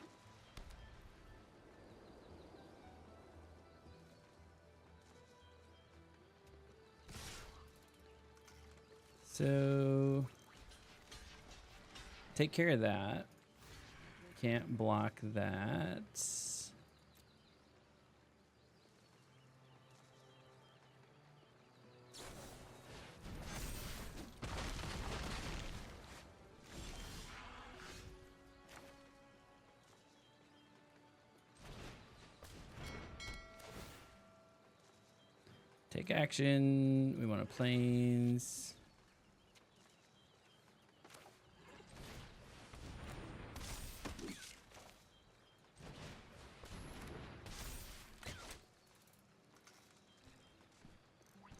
So take care of that. Can't block that. Take action. We want a plains.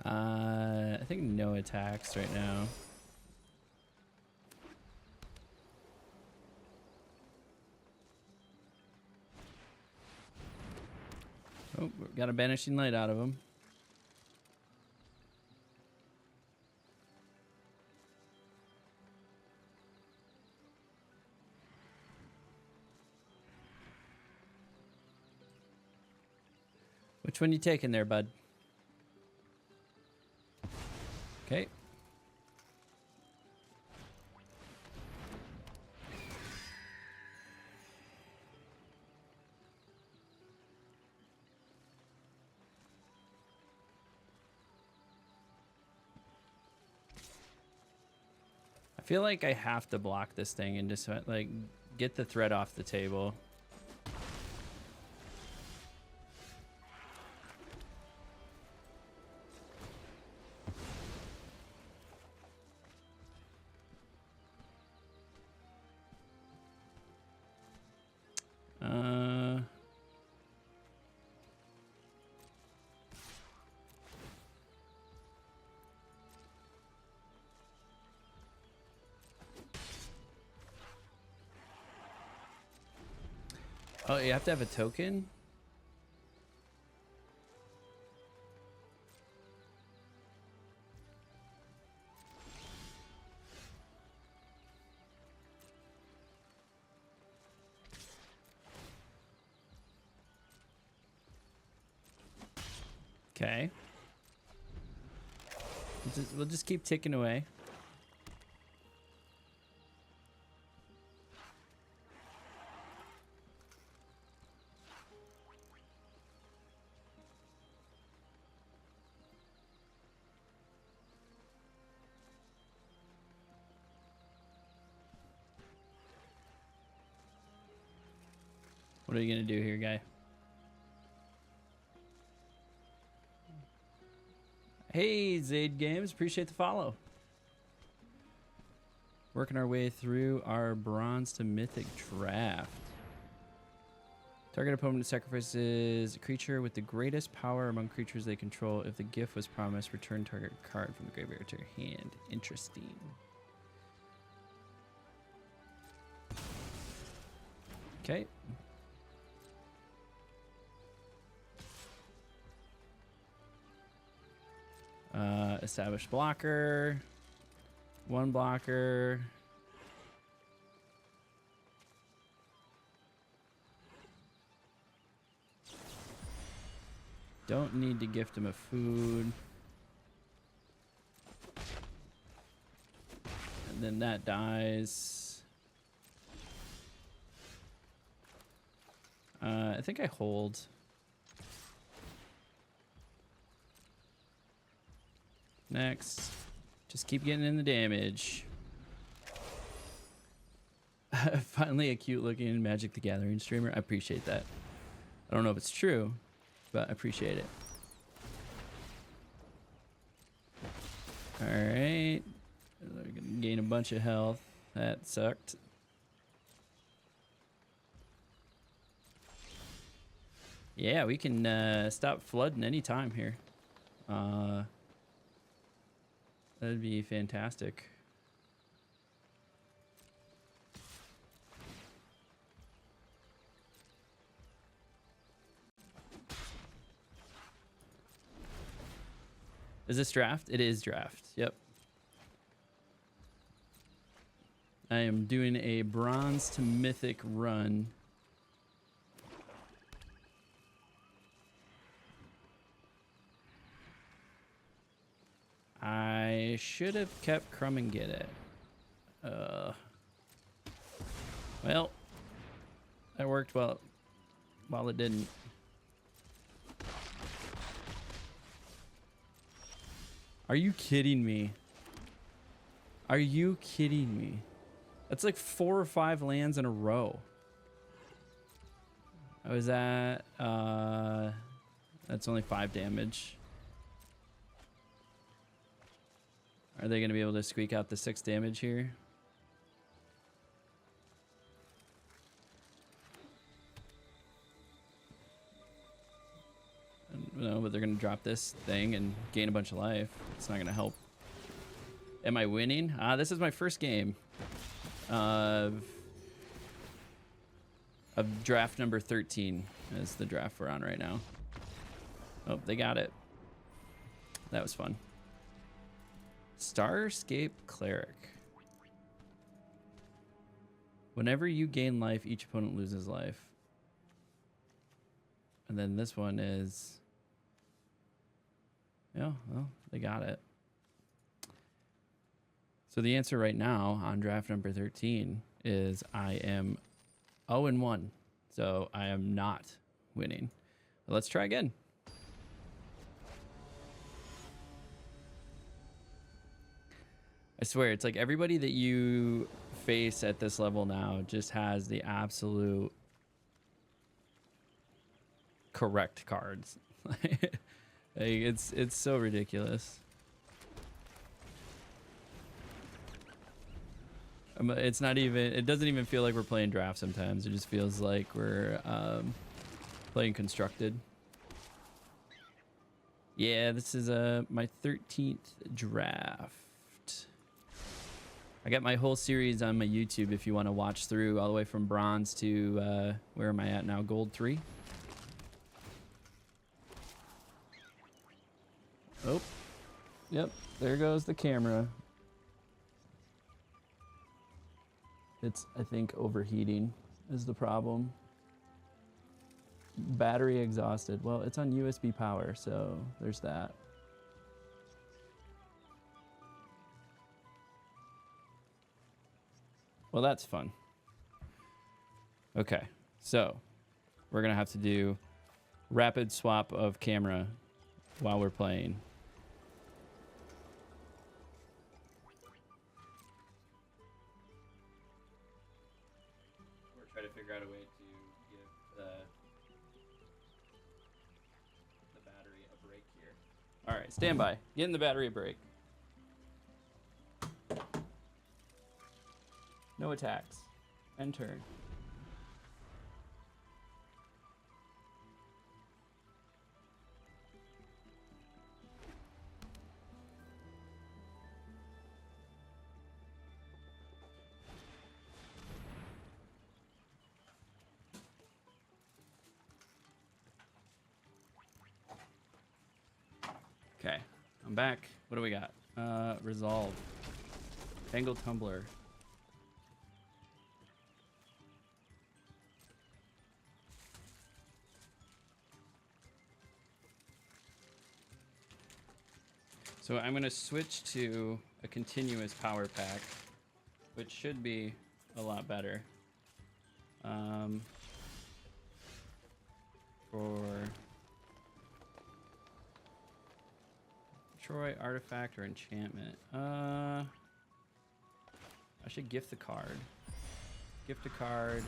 I think no attacks right now. Oh, we got a banishing light out of him. Which one you taking there, bud? Okay. I feel like I have to block this thing and just like get the threat off the table. Oh, you have to have a token? Okay. We'll just keep ticking away. What are you gonna do here, guy? Hey, Zaid Games, appreciate the follow. Working our way through our bronze to mythic draft. Target opponent sacrifices a creature with the greatest power among creatures they control. If the gift was promised, return target card from the graveyard to your hand. Interesting. Okay. Established blocker. One blocker. Don't need to gift him a food. And then that dies. I think I hold. Next. Just keep getting in the damage. Finally a cute looking Magic the Gathering streamer. I appreciate that. I don't know if it's true, but I appreciate it. Alright. We're gonna gain a bunch of health. That sucked. Yeah, we can stop flooding anytime here. That'd be fantastic. Is this draft? It is draft. Yep. I am doing a bronze to mythic run. I should have kept Crumb and Get It. Well, that worked well while it didn't. Are you kidding me? Are you kidding me? That's like 4 or 5 lands in a row. I was at, that's only 5 damage. Are they going to be able to squeak out the 6 damage here? No, but they're going to drop this thing and gain a bunch of life. It's not going to help. Am I winning? This is my first game of draft number 13. Is the draft we're on right now. Oh, they got it. That was fun. Starscape Cleric. Whenever you gain life, each opponent loses life. And then this one is... Yeah, well, they got it. So the answer right now on draft number 13 is I am 0-1. So I am not winning. But let's try again. I swear, it's like everybody that you face at this level now just has the absolute correct cards. Like, it's so ridiculous. It's not even, it doesn't even feel like we're playing draft sometimes. It just feels like we're playing constructed. Yeah, this is my 13th draft. I got my whole series on my YouTube if you want to watch through all the way from bronze to, where am I at now? Gold 3. Oh, yep, there goes the camera. It's, I think, overheating is the problem. Battery exhausted. Well, it's on USB power, so there's that. Well, that's fun. Okay, so we're gonna have to do rapid swap of camera while we're playing. We're trying to figure out a way to give the battery a break here. All right, stand by. Getting the battery a break. No attacks. End turn. Okay, I'm back. What do we got? Resolve. Tangle Tumbler. So I'm going to switch to a continuous power pack, which should be a lot better. For Troy, artifact, or enchantment. I should gift the card. Gift a card.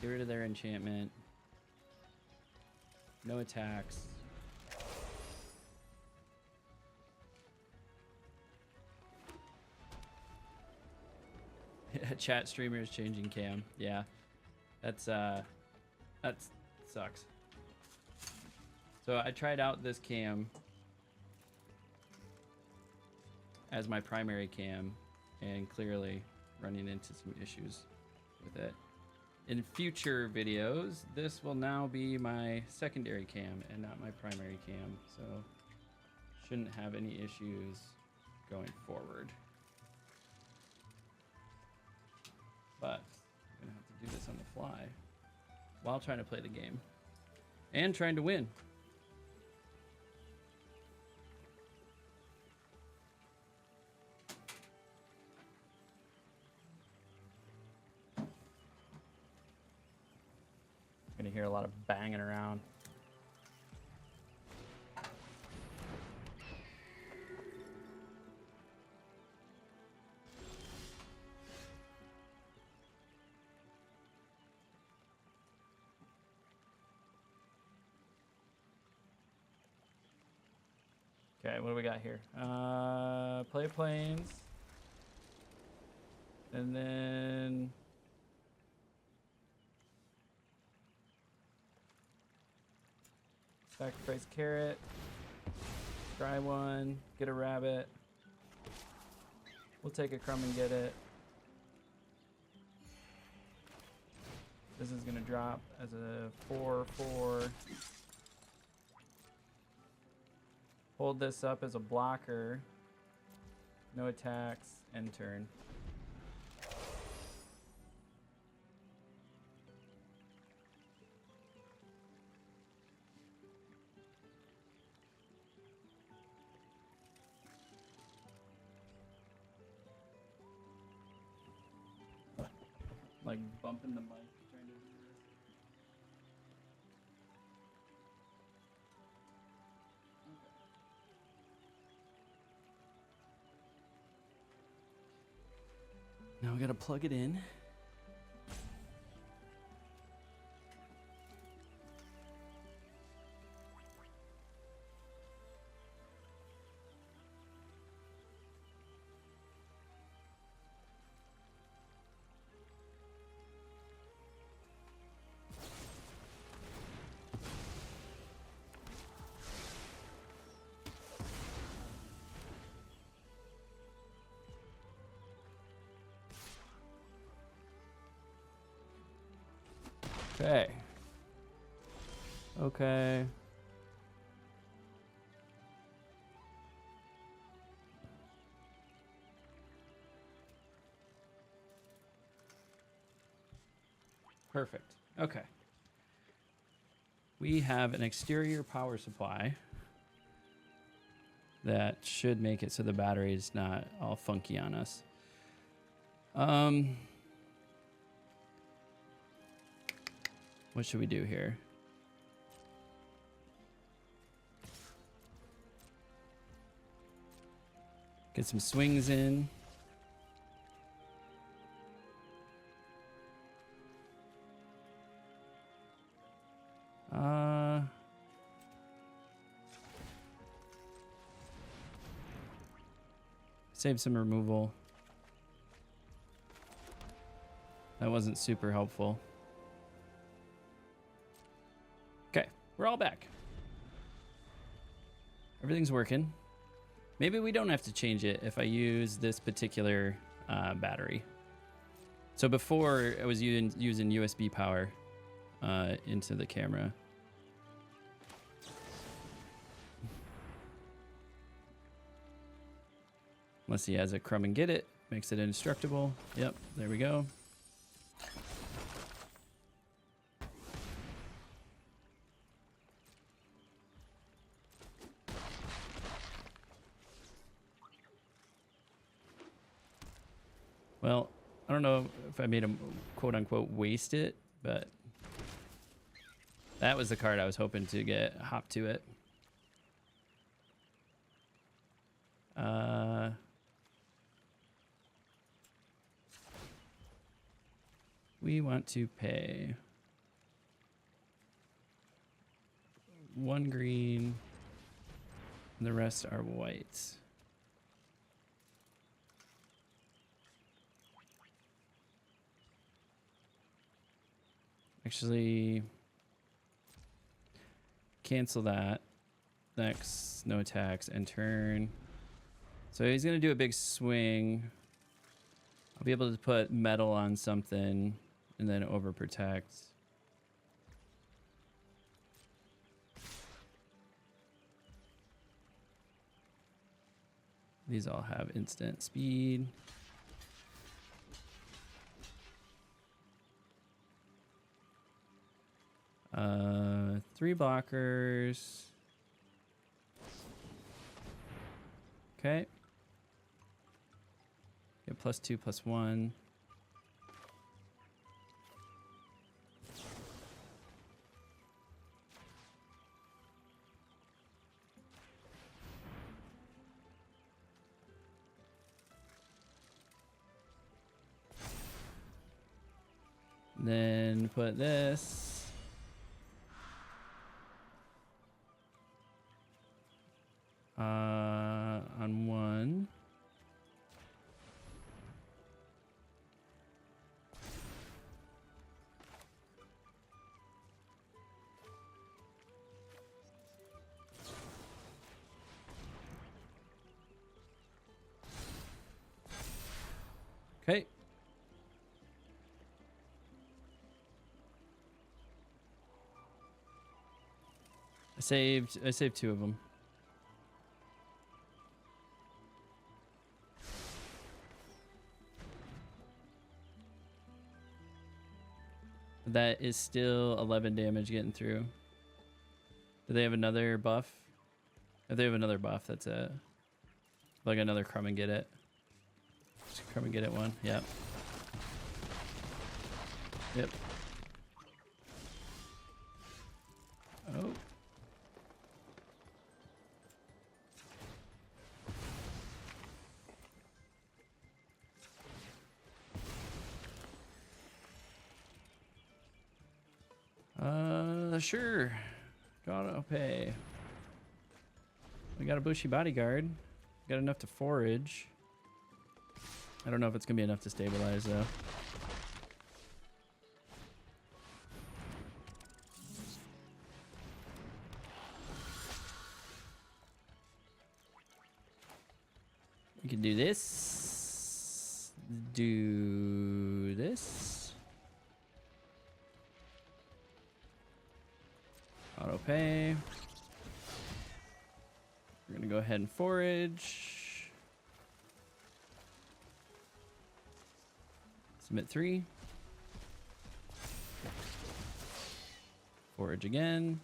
Get rid of their enchantment. No attacks. Chat streamers changing cam. Yeah. That sucks. So I tried out this cam as my primary cam and clearly running into some issues with it. In future videos, this will now be my secondary cam and not my primary cam, so shouldn't have any issues going forward. But I'm gonna have to do this on the fly while trying to play the game and trying to win. Gonna hear a lot of banging around. Okay, what do we got here? Play planes. And then sacrifice carrot. Try one. Get a rabbit. We'll take a crumb and get it. This is gonna drop as a 4/4. Hold this up as a blocker. No attacks. End turn. Like bumping the mic trying to do this. Now we gotta plug it in. Okay. Okay. Perfect. Okay. We have an exterior power supply that should make it so the battery is not all funky on us. What should we do here? Get some swings in. Save some removal. That wasn't super helpful. Okay, we're all back. Everything's working. Maybe we don't have to change it if I use this particular battery. So before I was using USB power into the camera. Unless he has a crumb and get it, makes it indestructible. Yep, there we go. Well, I don't know if I made him quote unquote waste it, but that was the card I was hoping to get. Hop to it. We want to pay 1 green, and the rest are white. Actually, cancel that. Next, no attacks, and turn. So he's gonna do a big swing. I'll be able to put metal on something and then overprotect. These all have instant speed. Three blockers. Okay. Get +2, +1. Then put this on 1. Okay. I saved 2 of them. That is still 11 damage getting through. Do they have another buff? If they have another buff, that's it. Like another crumb and get it. Just crumb and get it one. Yep. Yep. Oh. Sure. Gotta pay. We got a bushy bodyguard. Got enough to forage. I don't know if it's gonna be enough to stabilize though. We can do this. Do this. auto pay. We're gonna go ahead and forage. Submit 3. Forage again.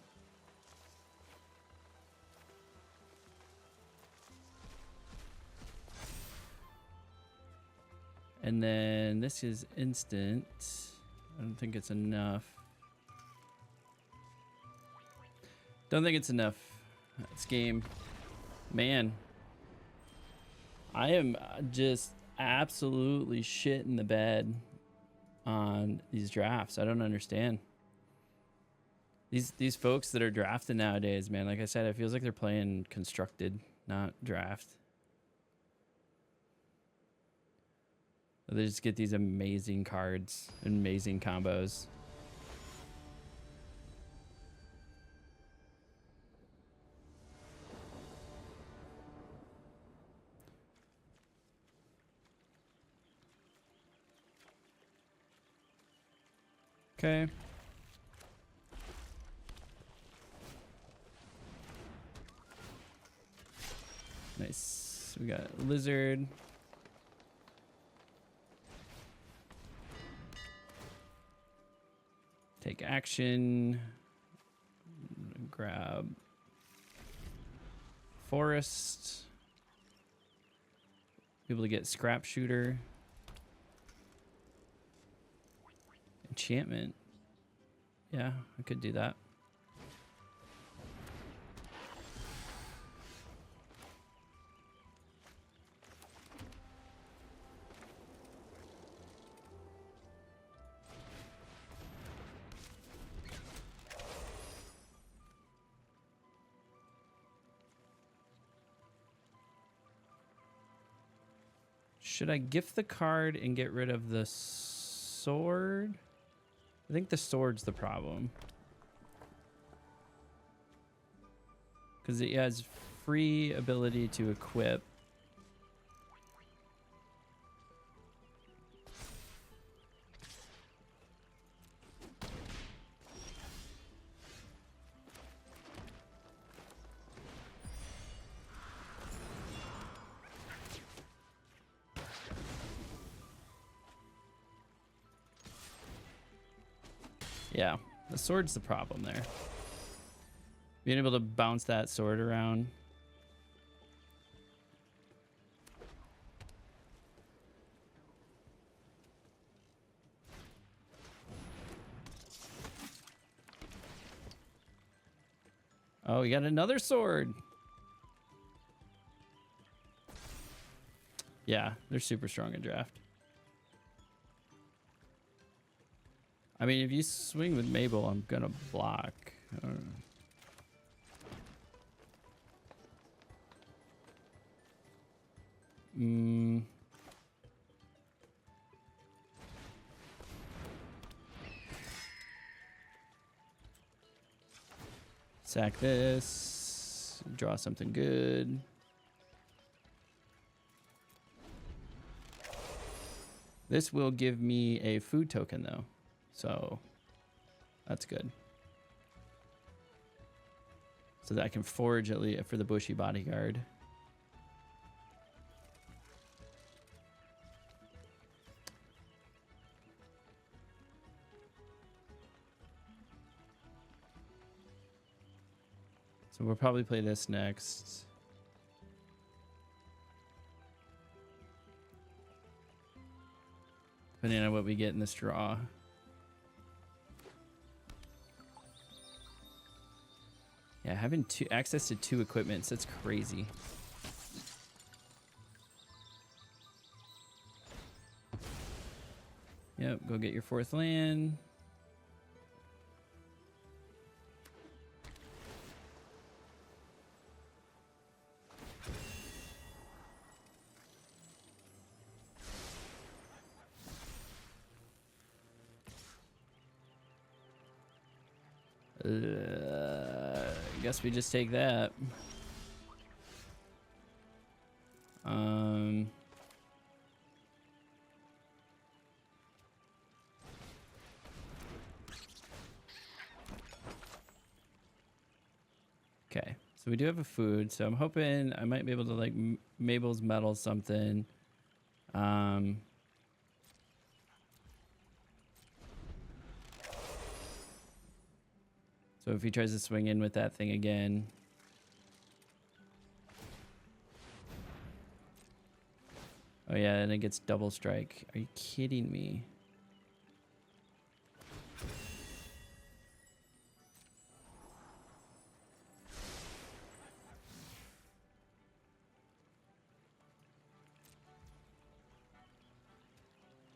And then this is instant. I don't think it's enough. Don't think it's enough. This game, man, I am just absolutely shit in the bed on these drafts. I don't understand. These folks that are drafting nowadays, man, like I said, it feels like they're playing constructed, not draft. They just get these amazing cards, amazing combos. Okay. Nice. We got lizard. Take action. Grab forest. Be able to get scrap shooter. Enchantment. Yeah, I could do that. Should I gift the card and get rid of the sword? I think the sword's the problem. Because it has free ability to equip. Yeah, the sword's the problem there. Being able to bounce that sword around. Oh, we got another sword. Yeah, they're super strong in draft. I mean, if you swing with Mabel, I'm gonna block. I don't know. Sack this. Draw something good. This will give me a food token, though. So that's good. So that I can forage at least for the bushy bodyguard. So we'll probably play this next. Depending on what we get in this draw. Yeah, having access to 2 equipments, that's crazy. Yep, go get your 4th land. Guess we just take that. So we do have a food. So I'm hoping I might be able to like Mabel's metal something. So if he tries to swing in with that thing again. Oh yeah, and it gets double strike. Are you kidding me?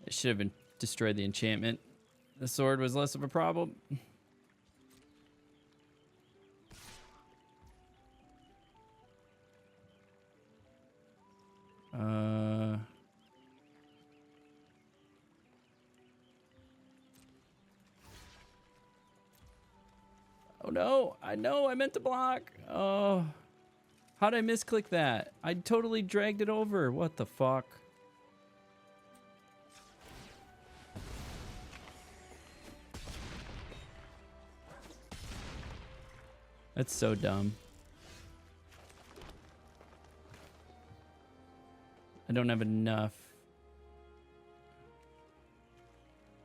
It should have been destroyed the enchantment. The sword was less of a problem. Oh no, I know I meant to block. Oh, how'd I misclick that? I totally dragged it over. What the fuck? That's so dumb. I don't have enough.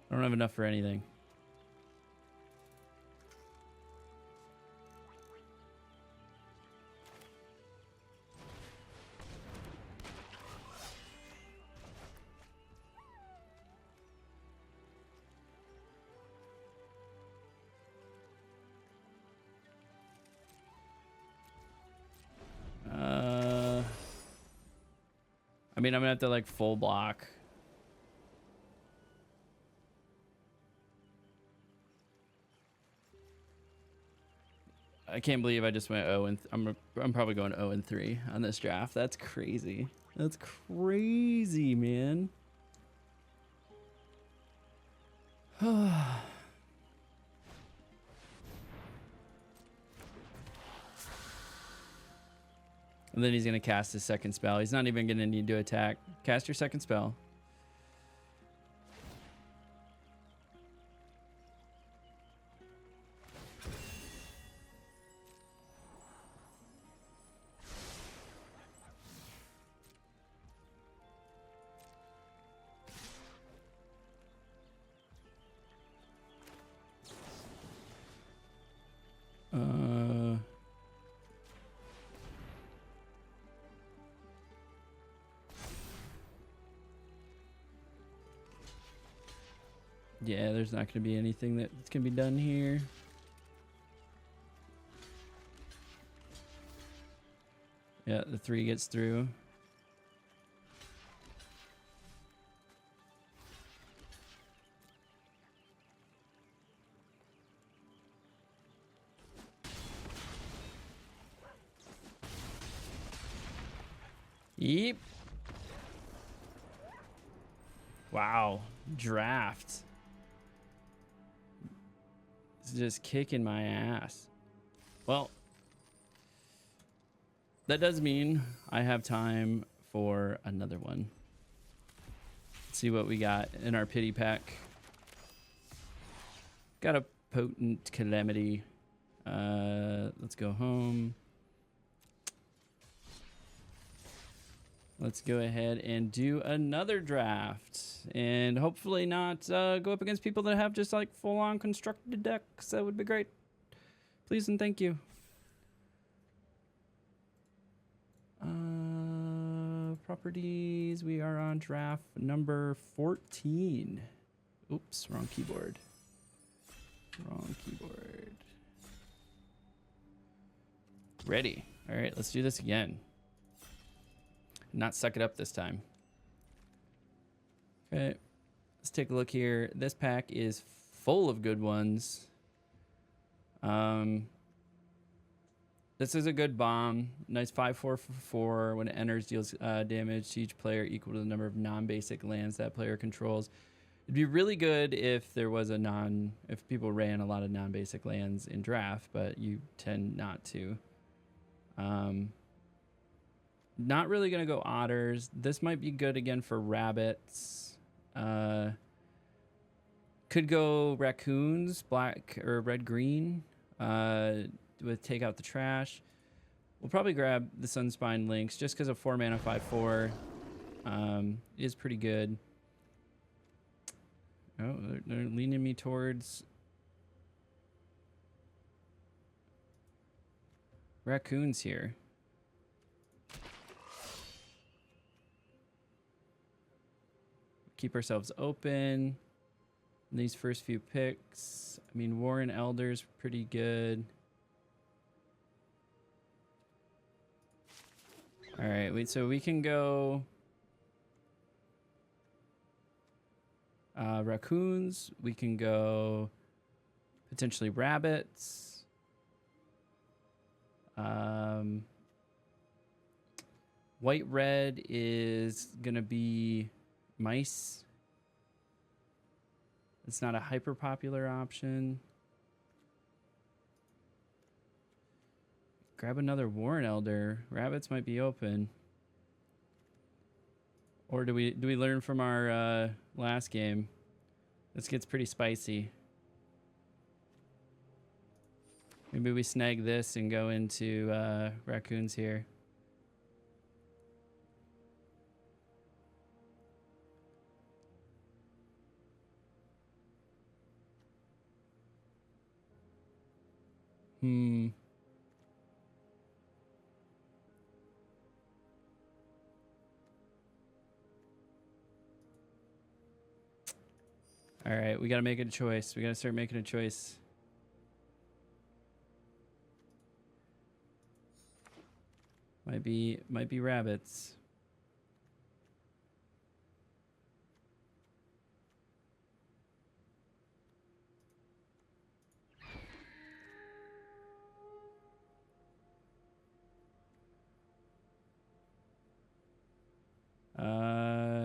I don't have enough for anything. I mean, I'm gonna have to like full block. I can't believe I just went 0 and I'm probably going 0 and 3 on this draft. That's crazy. That's crazy, man. And then he's going to cast his second spell. He's not even going to need to attack. Cast your second spell. Yeah, there's not going to be anything that's going to be done here. Yeah, the 3 gets through. Yep. Wow. Draft. It's just kicking my ass. Well, that does mean I have time for another one. Let's see what we got in our pity pack. Got a potent calamity. Let's go home. Let's go ahead and do another draft and hopefully not go up against people that have just like full-on constructed decks. That would be great. Please and thank you. Properties. We are on draft number 14. Oops, wrong keyboard. Wrong keyboard. Ready. All right, let's do this again. Not suck it up this time. Okay, let's take a look here. This pack is full of good ones. This is a good bomb. Nice 5/4 for 4. When it enters, deals damage to each player equal to the number of non-basic lands that player controls. It'd be really good if there was if people ran a lot of non-basic lands in draft, but you tend not to. Not really gonna go otters. This might be good again for rabbits. Could go raccoons, black or red green. With take out the trash. We'll probably grab the Sunspine Lynx just because a 4 mana 5/4 is pretty good. Oh, they're leaning me towards raccoons here. Keep ourselves open. These first few picks. I mean, Warren Elder's pretty good. All right, wait, so we can go raccoons. We can go potentially rabbits. White red is gonna be mice. It's not a hyper popular option. Grab another Warren Elder. Rabbits might be open. Or do we learn from our last game? This gets pretty spicy. Maybe we snag this and go into raccoons here. All right, we got to make a choice. We got to start making a choice. Might be rabbits.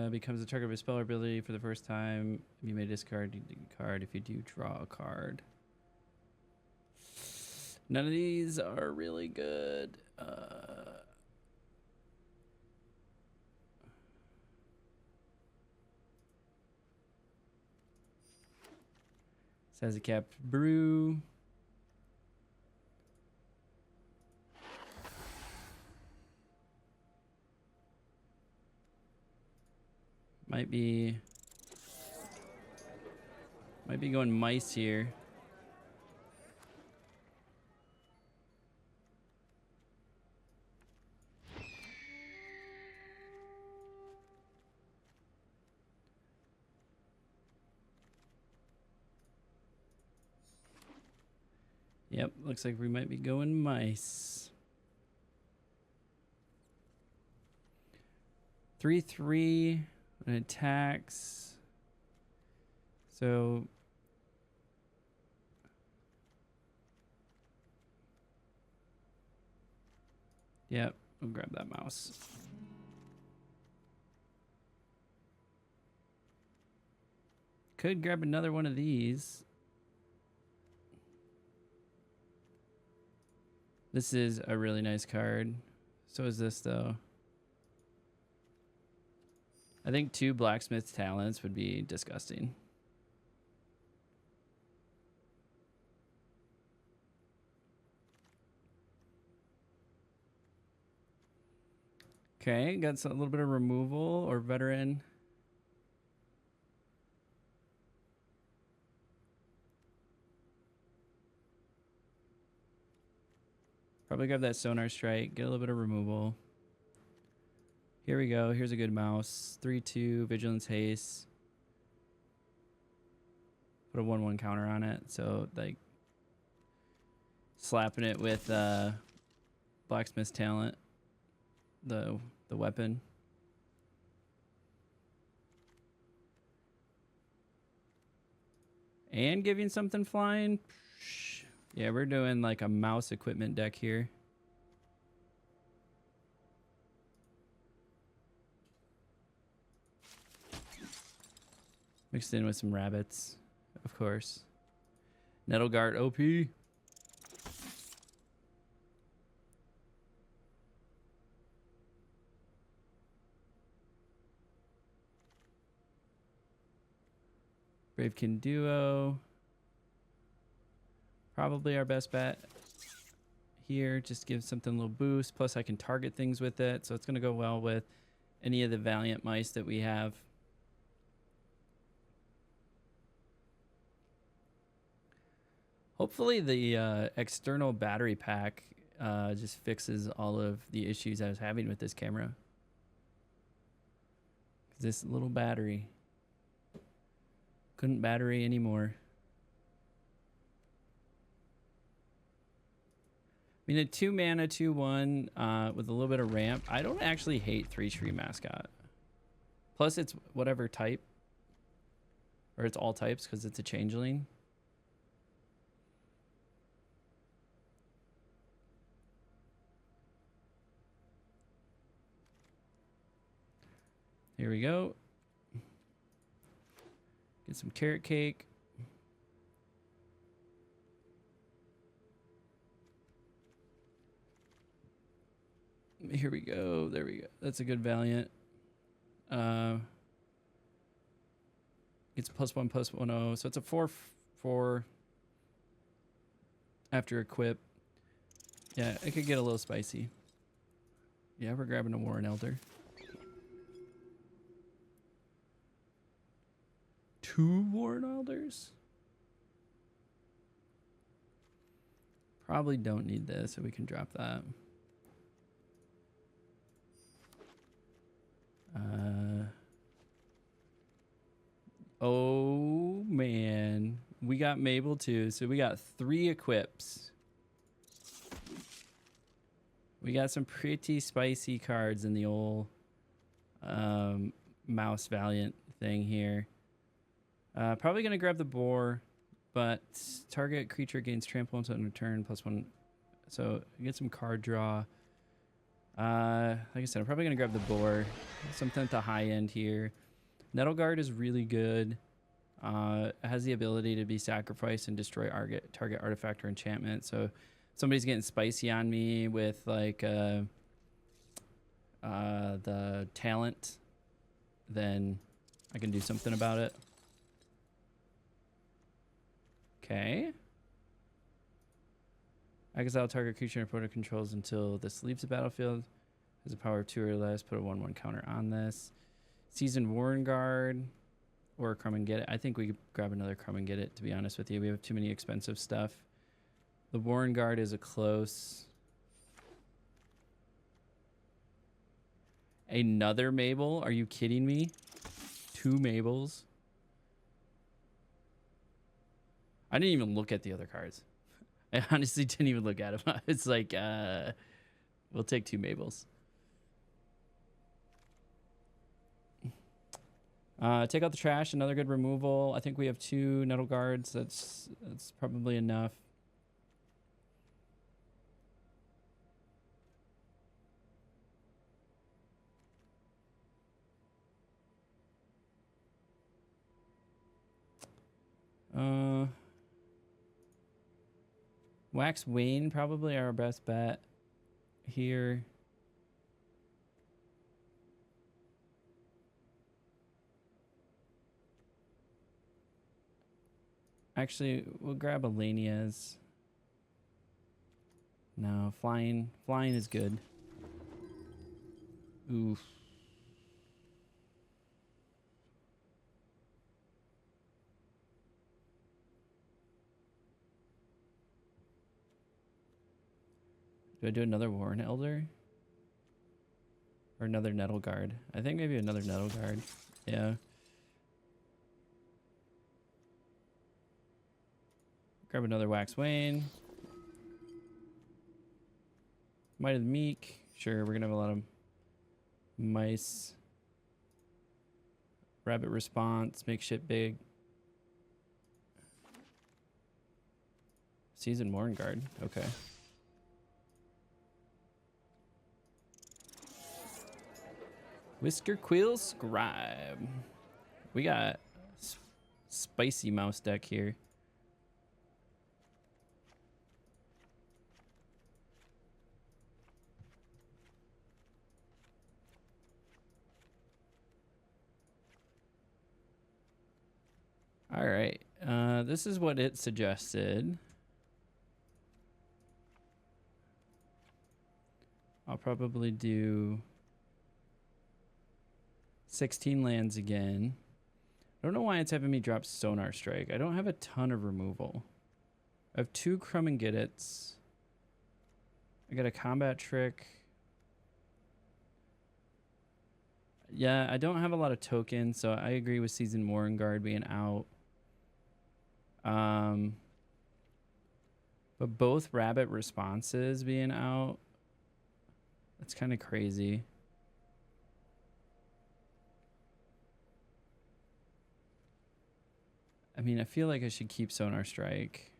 Becomes a target of a spell or ability for the first time. You may discard a card if you do draw a card. None of these are really good. Says a capped brew. Might be going mice here. Yep, looks like we might be going mice. 3/3 and attacks. So yep, we'll grab that mouse. Could grab another one of these. This is a really nice card. So is this, though. I think 2 Blacksmith Talents would be disgusting. Okay, got a little bit of removal or veteran. Probably grab that Sonar Strike, get a little bit of removal. Here we go. Here's a good mouse. 3/2, Vigilance Haste. Put a 1/1 counter on it. So, like, slapping it with Blacksmith's Talent, the weapon. And giving something flying. Yeah, we're doing like a mouse equipment deck here. Mixed in with some rabbits, of course. Nettleguard OP. Bravekin Duo. Probably our best bet here. Just give something a little boost. Plus I can target things with it. So it's going to go well with any of the Valiant mice that we have. Hopefully the external battery pack just fixes all of the issues I was having with this camera. This little battery couldn't battery anymore. I mean, a 2 mana, 2/1 with a little bit of ramp. I don't actually hate 3-tree mascot. Plus, it's whatever type, or it's all types because it's a changeling. Here we go. Get some carrot cake. Here we go. There we go. That's a good Valiant. It's +1/+1/0. So it's a 4/4 after equip. Yeah, it could get a little spicy. Yeah, we're grabbing a Warren Elder. 2 Warren Elders? Probably don't need this, so we can drop that. Oh man, we got Mabel too, so we got 3 equips. We got some pretty spicy cards in the old Mouse Valiant thing here. Probably gonna grab the boar, but target creature gains trample on return +1, so get some card draw. Like I said, I'm probably gonna grab the boar, something at the high end here. Nettle Guard is really good. It has the ability to be sacrificed and destroy target artifact or enchantment. So somebody's getting spicy on me with like the talent, then I can do something about it. Okay. Exile target creature and opponent controls until this leaves the battlefield. Has a power of 2 or less. Put a 1/1 counter on this. Seasoned Warren Guard or Come and Get It. I think we could grab another Come and Get It, to be honest with you. We have too many expensive stuff. The Warren Guard is a close. Another Mabel? Are you kidding me? 2 Mabels? I didn't even look at the other cards. I honestly didn't even look at them. It's like, we'll take 2 Mabels. Take out the trash, another good removal. I think we have 2 Nettle Guards. That's probably enough. Wax Wayne, probably our best bet here. Actually, we'll grab Alania's. No, flying is good. Oof. Do I do another Warren Elder? Or another Nettle Guard? I think maybe another Nettle Guard. Yeah. Grab another Wax Wayne. Might of the Meek. Sure, we're gonna have a lot of mice. Rabbit Response. Make shit big. Seasoned Warren Guard. Okay. Whisker Quill Scribe. We got spicy mouse deck here. All right. This is what it suggested. I'll probably do 16 lands again. I don't know why it's having me drop Sonar Strike. I don't have a ton of removal. I have 2 Crumb and Get It's. I got a Combat Trick. Yeah, I don't have a lot of tokens, so I agree with Seasoned Mooring Guard being out. But both Rabbit Responses being out, that's kind of crazy. I mean, I feel like I should keep Sonar Strike.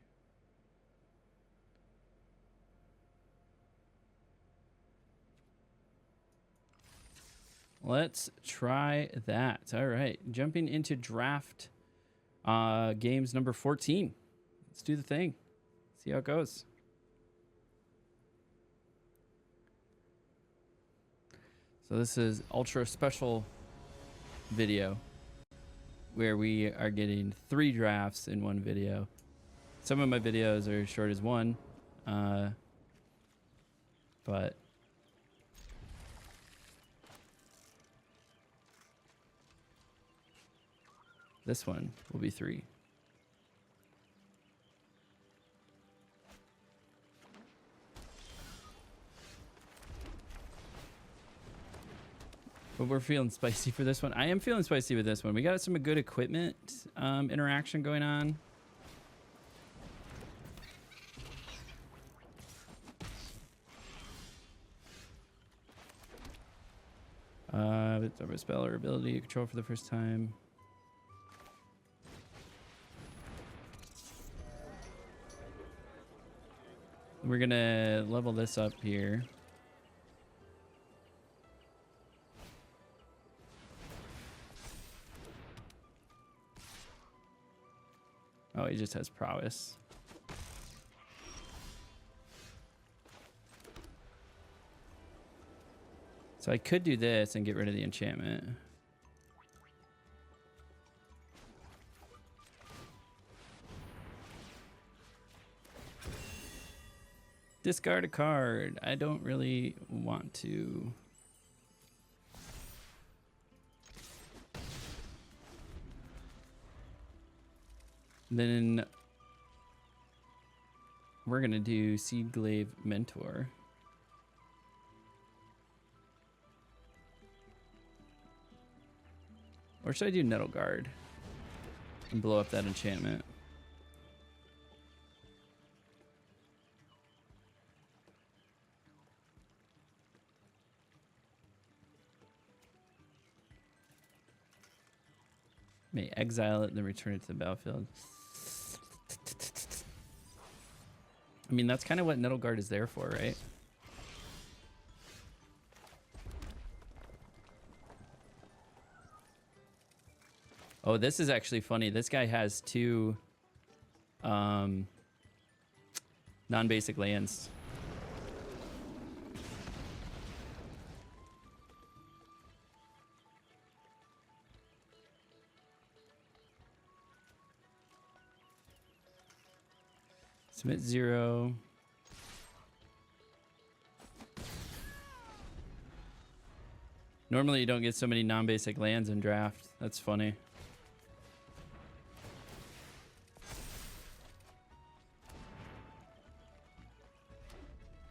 Let's try that. All right, jumping into draft games number 14. Let's do the thing. See how it goes. So this is ultra special video where we are getting 3 drafts in one video. Some of my videos are as short as one, but this one will be 3. But we're feeling spicy for this one. I am feeling spicy with this one. We got some good equipment interaction going on. It's over spell or ability to control for the first time. We're gonna level this up here. Oh, he just has prowess. So I could do this and get rid of the enchantment. Discard a card. I don't really want to. Then we're going to do Seedglaive Mentor. Or should I do Nettle Guard and blow up that enchantment? May exile it and then return it to the battlefield. I mean, that's kind of what Nettle Guard is there for, right? Oh, this is actually funny. This guy has 2 non-basic lands. Submit 0. Normally you don't get so many non-basic lands in draft. That's funny.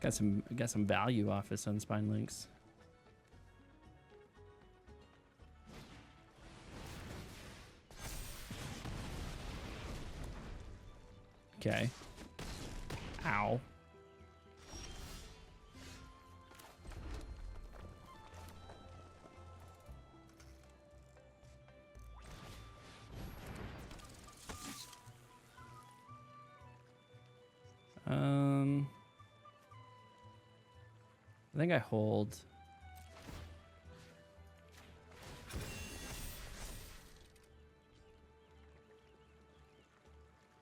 Got some value off of Sunspine Links. Okay. Ow. I think I hold.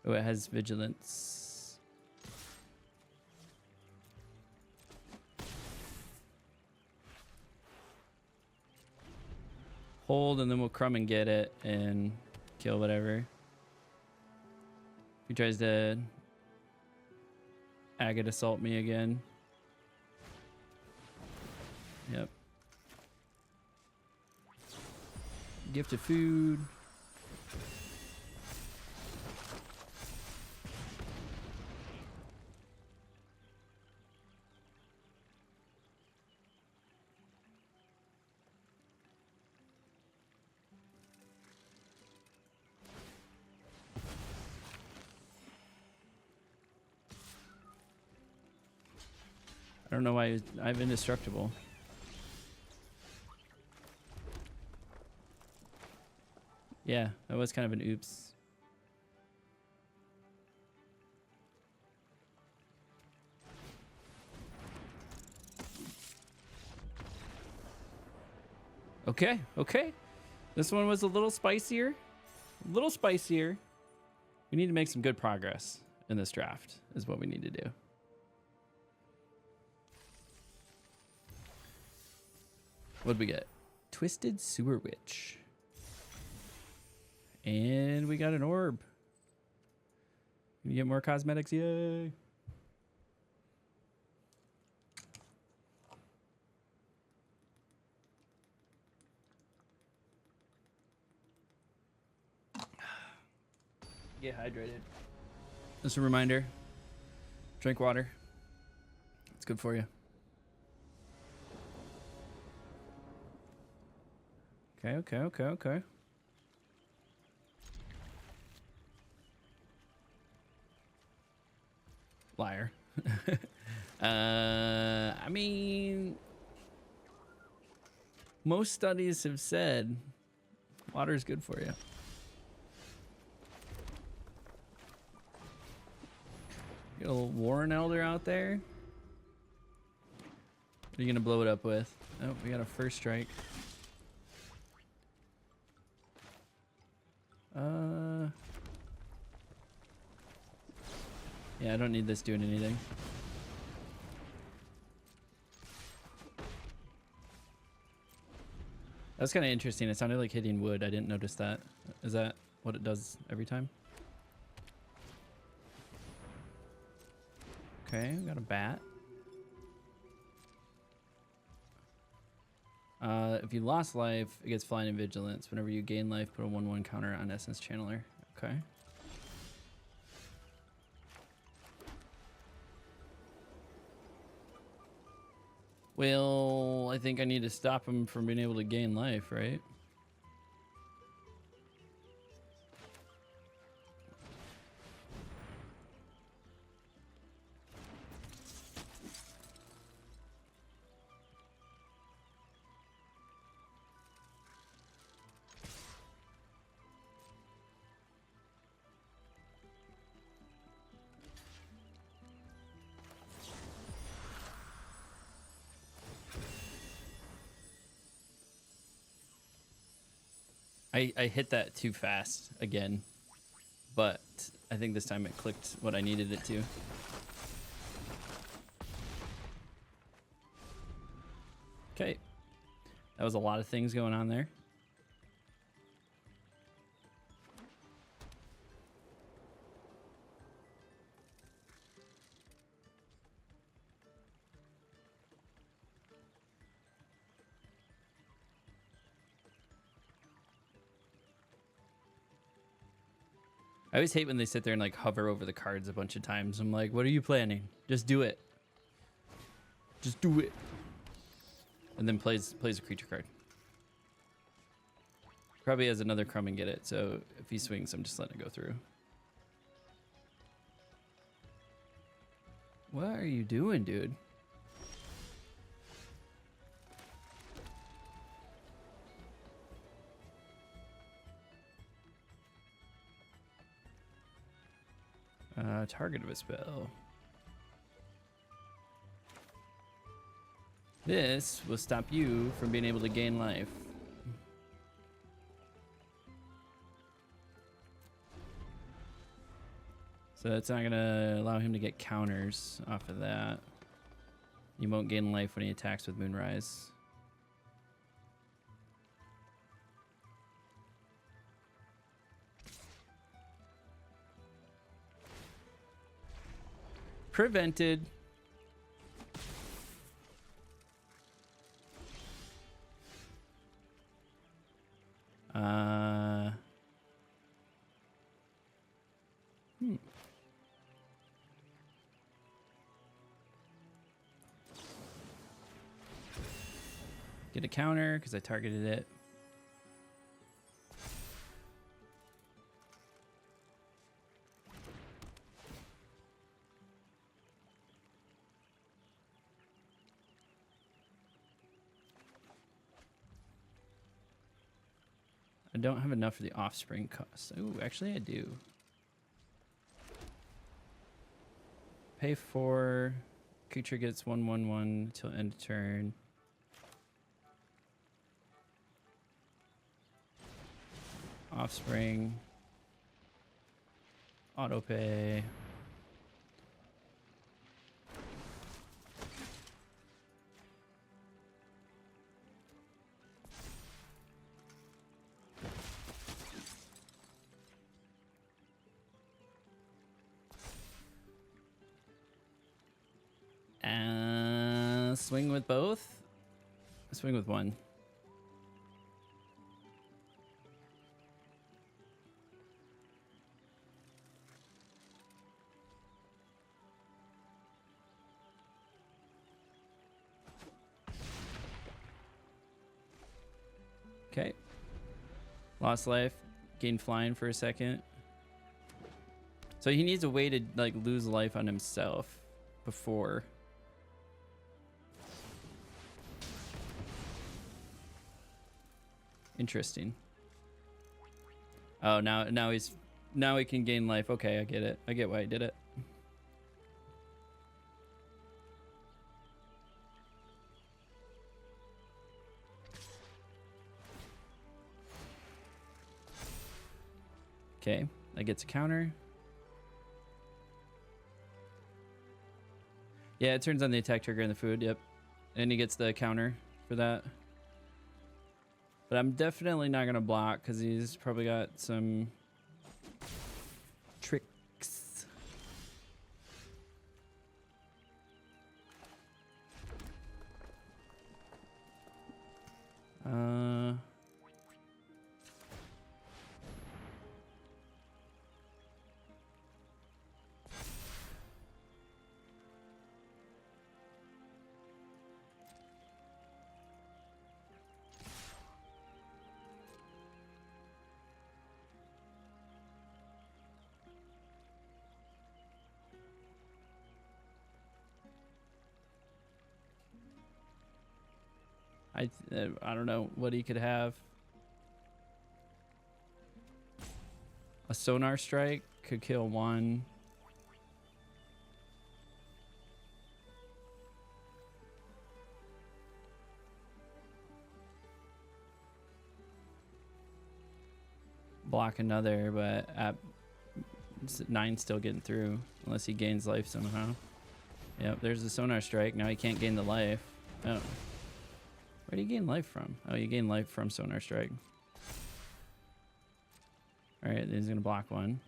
Oh, it has vigilance. Hold, and then we'll crumb and get it and kill whatever. If he tries to Agate Assault me again. Yep. Gift of food. I don't know why I'm indestructible. Yeah, that was kind of an oops. Okay, okay. This one was a little spicier. A little spicier. We need to make some good progress in this draft, is what we need to do. What'd we get? Twisted Sewer Witch. And we got an orb. We get more cosmetics, yay. Get hydrated. Just a reminder, drink water. It's good for you. Okay. Liar. I mean, most studies have said water is good for you. Get a little Warren Elder out there. What are you gonna blow it up with? Oh, we got a first strike. Yeah, I don't need this doing anything. That's kind of interesting. It sounded like hitting wood. I didn't notice that. Is that what it does every time? Okay, we got a bat. If you lost life, it gets flying and vigilance. Whenever you gain life, put a 1/1 counter on Essence Channeler. Okay. Well, I think I need to stop him from being able to gain life, right? I hit that too fast again, but I think this time it clicked what I needed it to. Okay. That was a lot of things going on there. I always hate when they sit there and like hover over the cards a bunch of times. I'm like, what are you planning? Just do it. Just do it. And then plays a creature card. Probably has another crumb and get it, so if he swings, I'm just letting it go through. What are you doing, dude? Target of a spell. This will stop you from being able to gain life. So that's not gonna allow him to get counters off of that. He won't gain life when he attacks with Moonrise. Prevented. Get a counter because I targeted it. I don't have enough for the offspring cost. Ooh, actually I do. Pay 4. Creature gets 1/1/1 till end of turn. Offspring. Auto pay. Swing with both? Swing with one. Okay. Lost life. Gain flying for a second. So he needs a way to like lose life on himself before. Interesting. Oh, now he can gain life. Okay, I get it. I get why I did it. Okay, that gets a counter. Yeah, it turns on the attack trigger and the food. Yep, and he gets the counter for that. But I'm definitely not gonna block because he's probably got some tricks. I don't know what he could have. A sonar strike could kill one. Block another, but at 9 still getting through unless he gains life somehow. Yep, there's the sonar strike. Now he can't gain the life. Oh. Where do you gain life from? Oh, you gain life from sonar strike. All right, then he's gonna block one.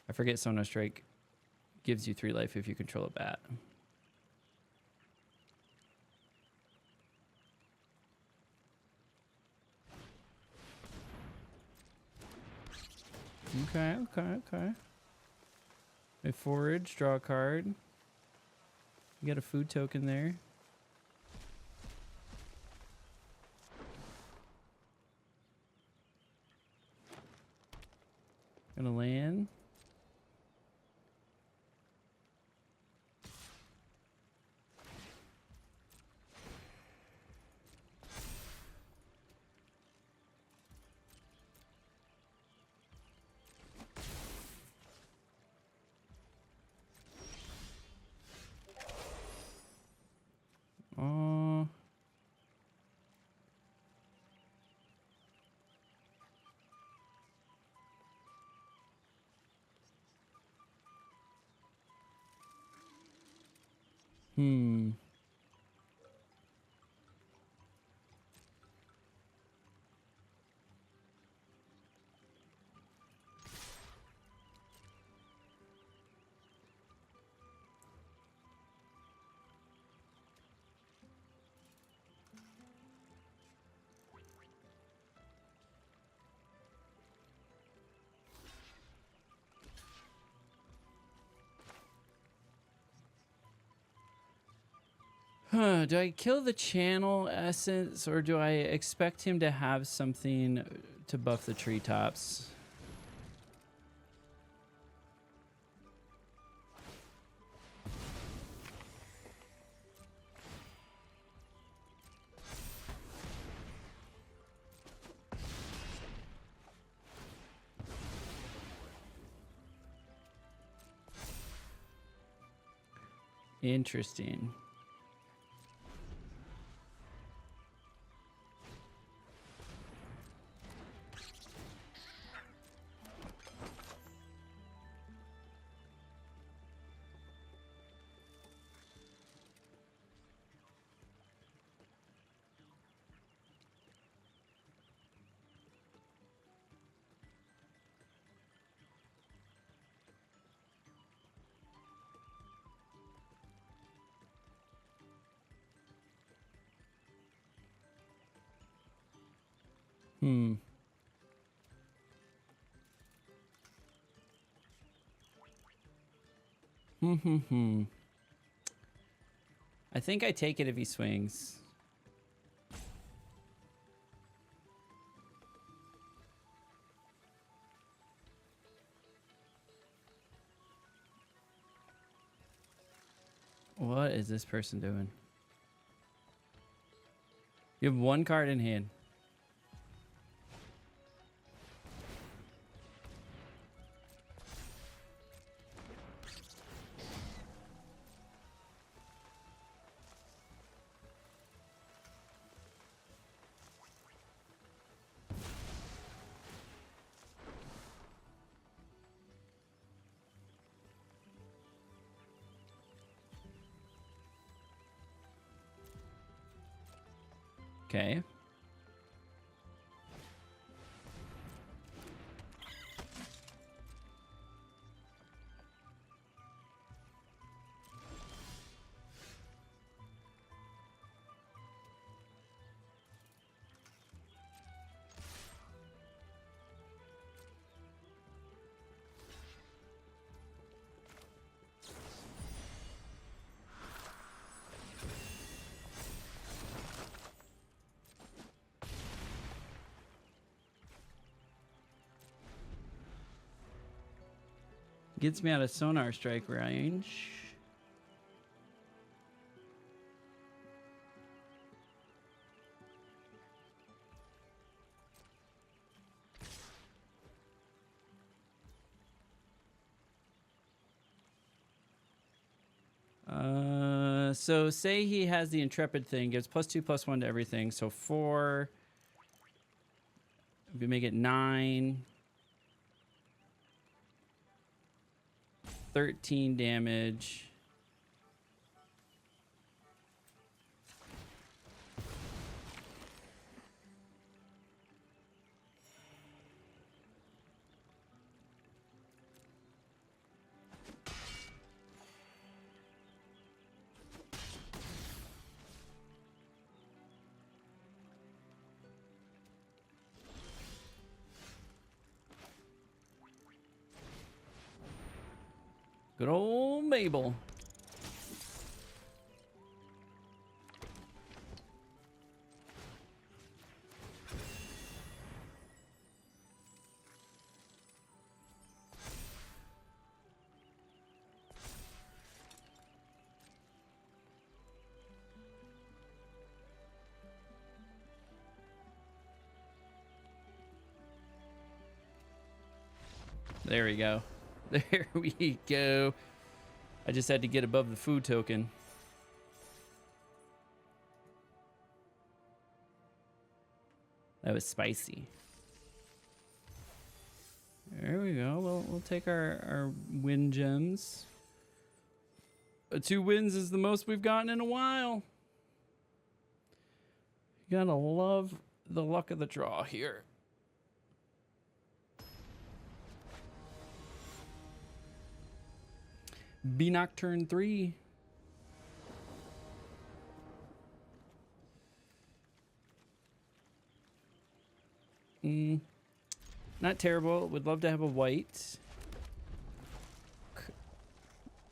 I forget sonar strike gives you 3 life if you control a bat. Okay. A forage, draw a card. You got a food token there. Gonna land. Oh. Do I kill the channel essence, or do I expect him to have something to buff the treetops? Interesting. Hmm. I think I take it if he swings. What is this person doing? You have one card in hand. Okay. Gets me out of sonar strike range. So say he has the Intrepid thing, gives +2/+1 to everything. So 4. We make it 9. 13 damage. Good old Mabel. There we go. There we go. I just had to get above the food token. That was spicy. There we go. We'll take our win gems. 2 wins is the most we've gotten in a while. You gotta love the luck of the draw here. B-Knock turn 3. Not terrible. Would love to have a white.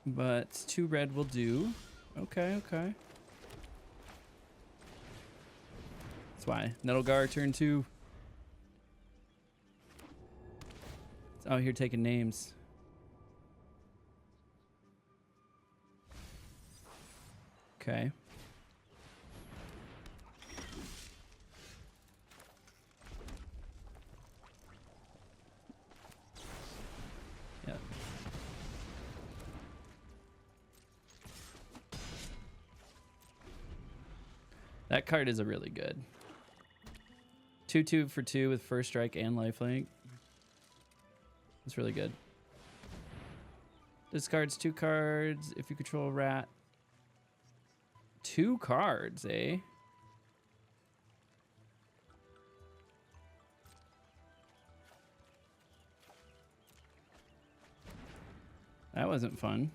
But 2 red will do. Okay, okay. That's why. Nettlegar turn 2. It's out here taking names. Okay. Yeah. That card is a really good. 2/2 for 2 with first strike and lifelink. That's really good. Discards 2 cards if you control a rat. 2 cards, eh? That wasn't fun.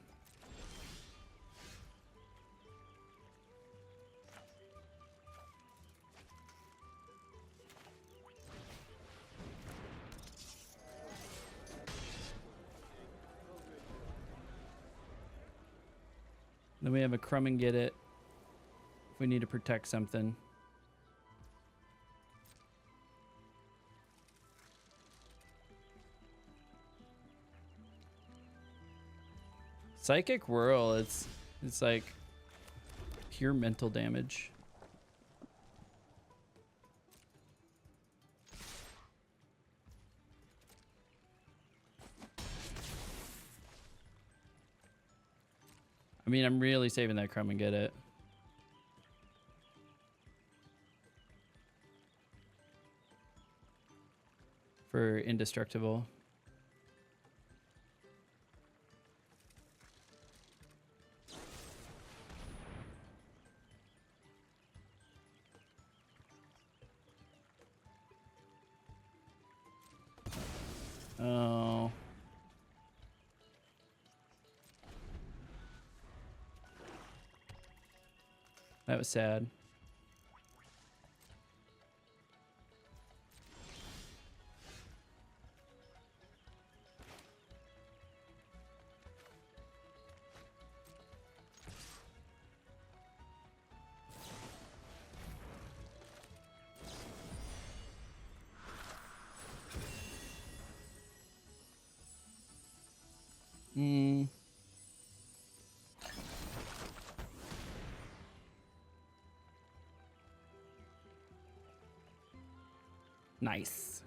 Then we have a crumb and get it. If we need to protect something. Psychic Whirl, it's like pure mental damage. I mean, I'm really saving that crumb and get it. For indestructible. Oh. That was sad. Nice.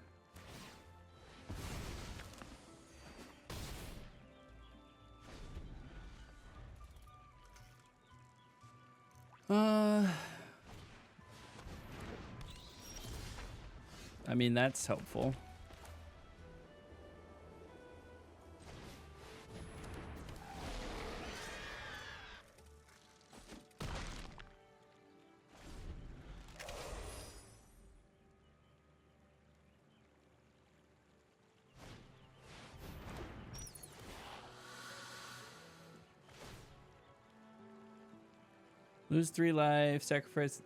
I mean, that's helpful. Lose 3 life, sacrifice.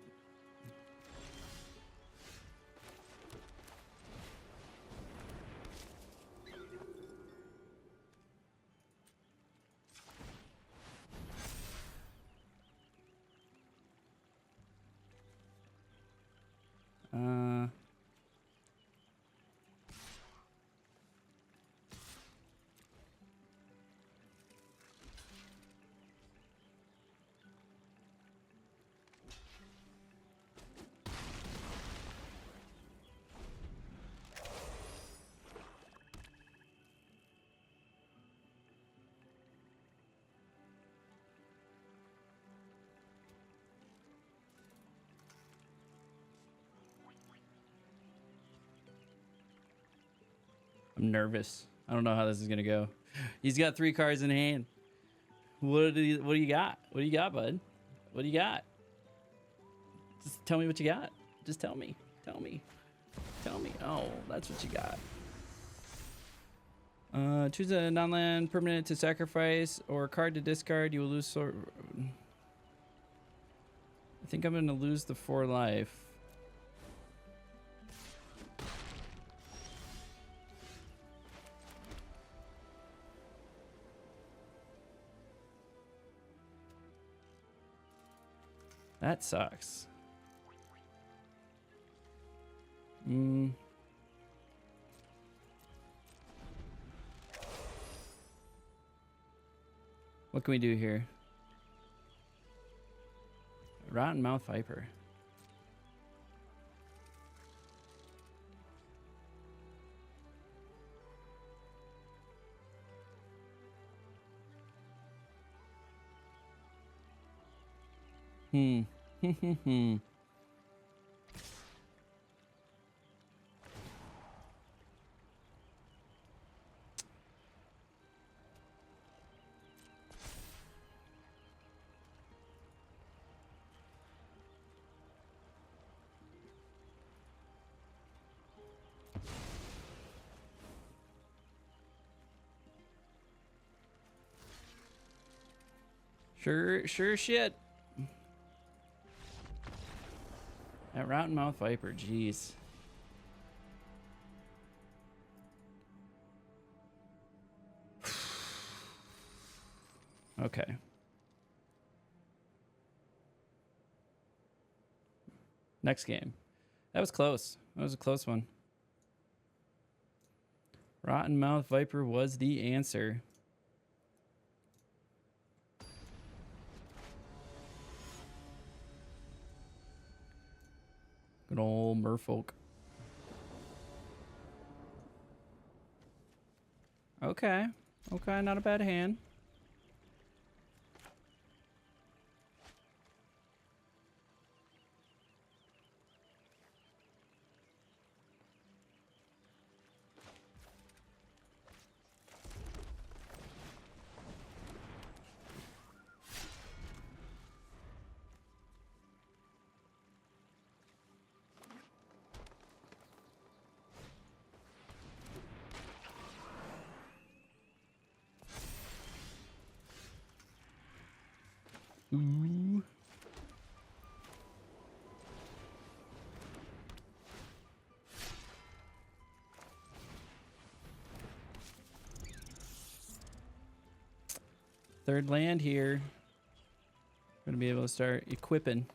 I'm nervous. I don't know how this is gonna go. He's got 3 cards in hand. What do you got? What do you got, bud? What do you got? Just tell me what you got. Just tell me. Tell me. Tell me. Oh, that's what you got. Choose a non-land permanent to sacrifice or a card to discard. You will lose. I think I'm gonna lose the 4 life. That sucks. What can we do here? Rotten Mouth Viper. Sure shit. That Rotten Mouth Viper, jeez. Okay. Next game. That was close. That was a close one. Rotten Mouth Viper was the answer. Good old merfolk. Okay. Okay, not a bad hand. Ooh. Third land here. Gonna be able to start equipping.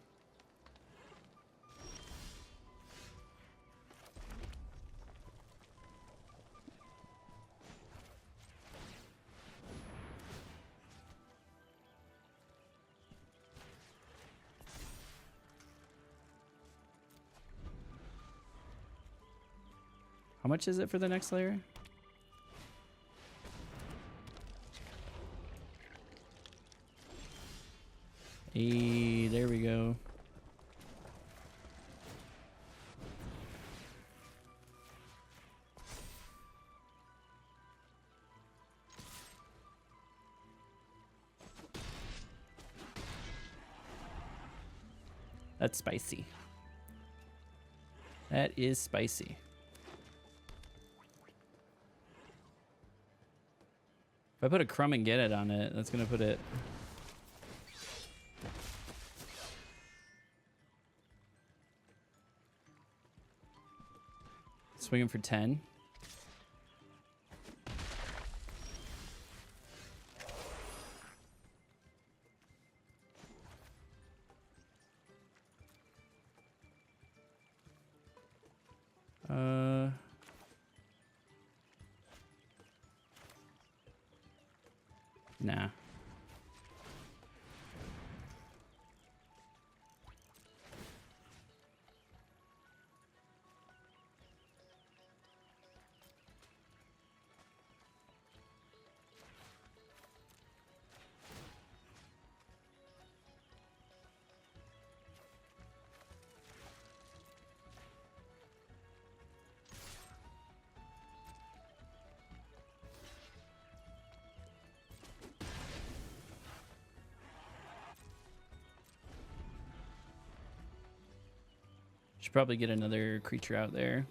How much is it for the next layer? Hey, there we go. That's spicy. That is spicy. If I put a crumb and get it on it, that's gonna put it. Swinging for 10. Nah. Should probably get another creature out there.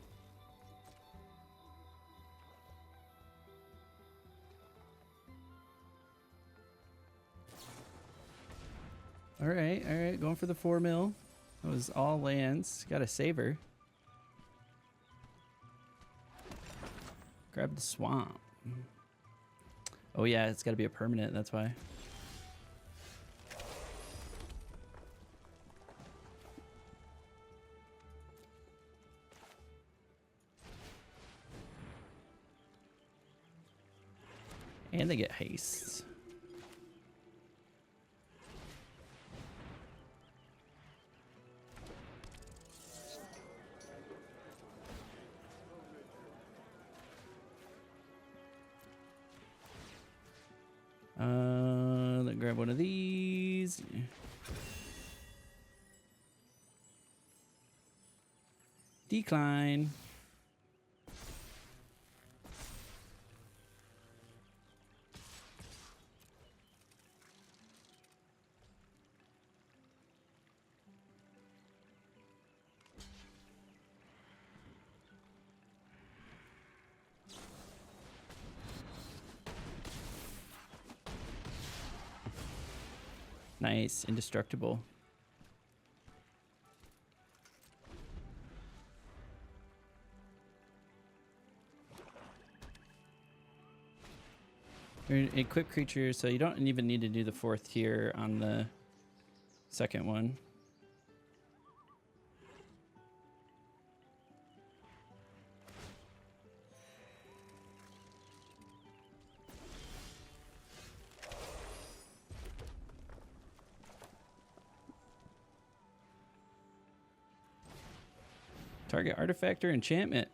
All right, going for the 4 mil. That was all lands. Got a saver. Grab the swamp. Oh yeah, it's got to be a permanent. That's why. And they get haste. Let's grab one of these. Decline. Nice, indestructible. You're a quick creature, so you don't even need to do the 4th tier on the second one. Target artifact or enchantment.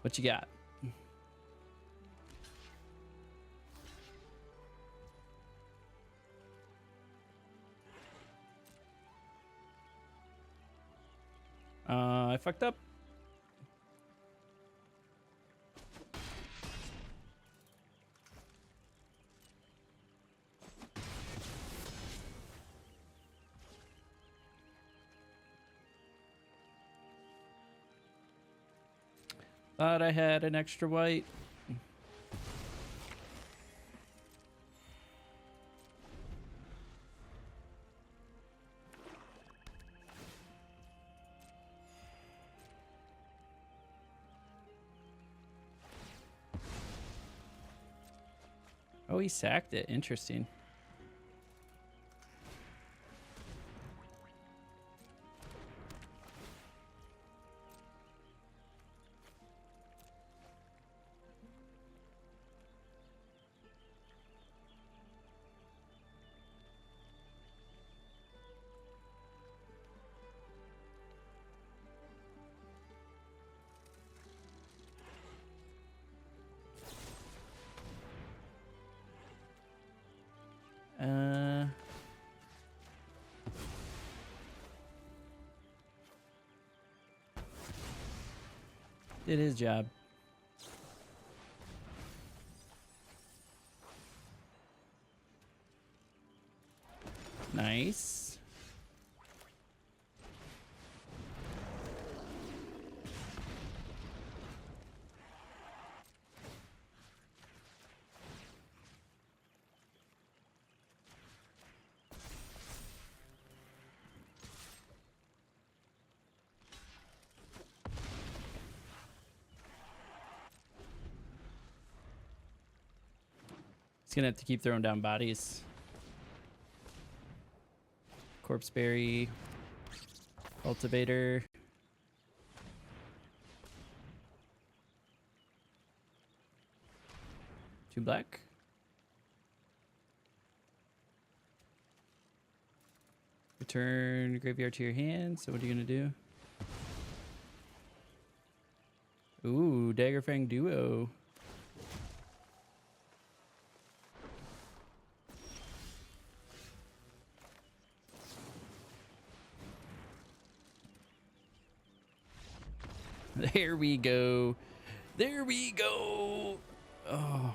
What you got? I fucked up. Thought I had an extra white. Oh, he sacked it. Interesting. Did his job. Nice. Gonna have to keep throwing down bodies. Corpse berry, cultivator. Two black. Return graveyard to your hand. So what are you gonna do? Ooh, Daggerfang Duo. There we go. There we go. Oh.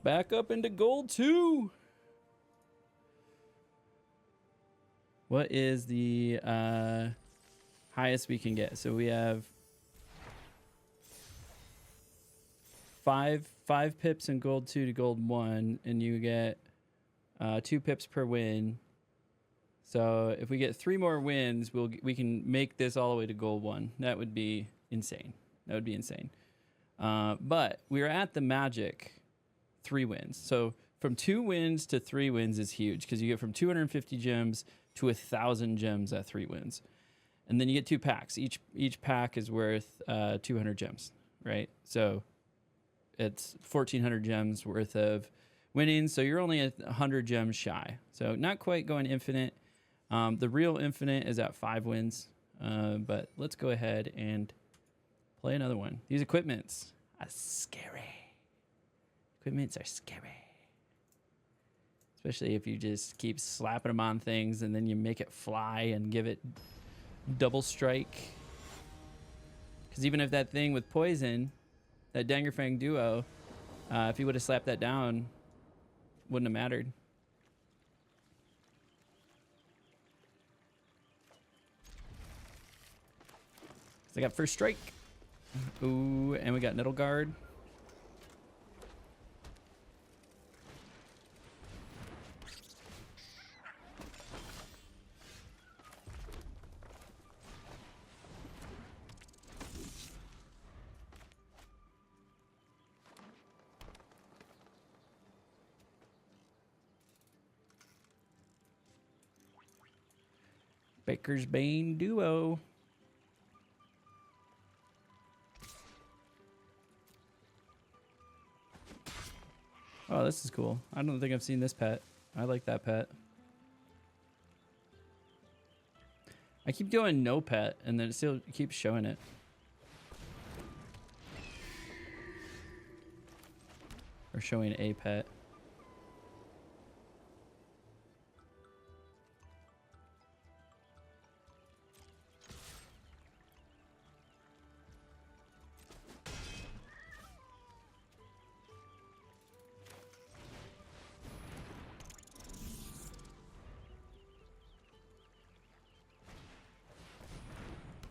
Back up into gold too. What is the highest we can get. So we have five pips in gold 2 to gold 1, and you get 2 pips per win. So if we get 3 more wins, we can make this all the way to gold 1. That would be insane. That would be insane. But we're at the magic 3 wins. So from 2 wins to 3 wins is huge, because you get from 250 gems to 1,000 gems at 3 wins. And then you get 2 packs. Each pack is worth 200 gems, right? So it's 1,400 gems worth of winning. So you're only 100 gems shy. So not quite going infinite. The real infinite is at 5 wins. But let's go ahead and play another one. These equipments are scary. Equipments are scary. Especially if you just keep slapping them on things and then you make it fly and give it double strike. Because even if that thing with poison, that Dangerfang duo, if you would have slapped that down, wouldn't have mattered. So I got first strike. Ooh, and we got Nettle Guard. Baker's Bane duo. Oh, this is cool. I don't think I've seen this pet. I like that pet. I keep doing no pet, and then it still keeps showing it. Or showing a pet.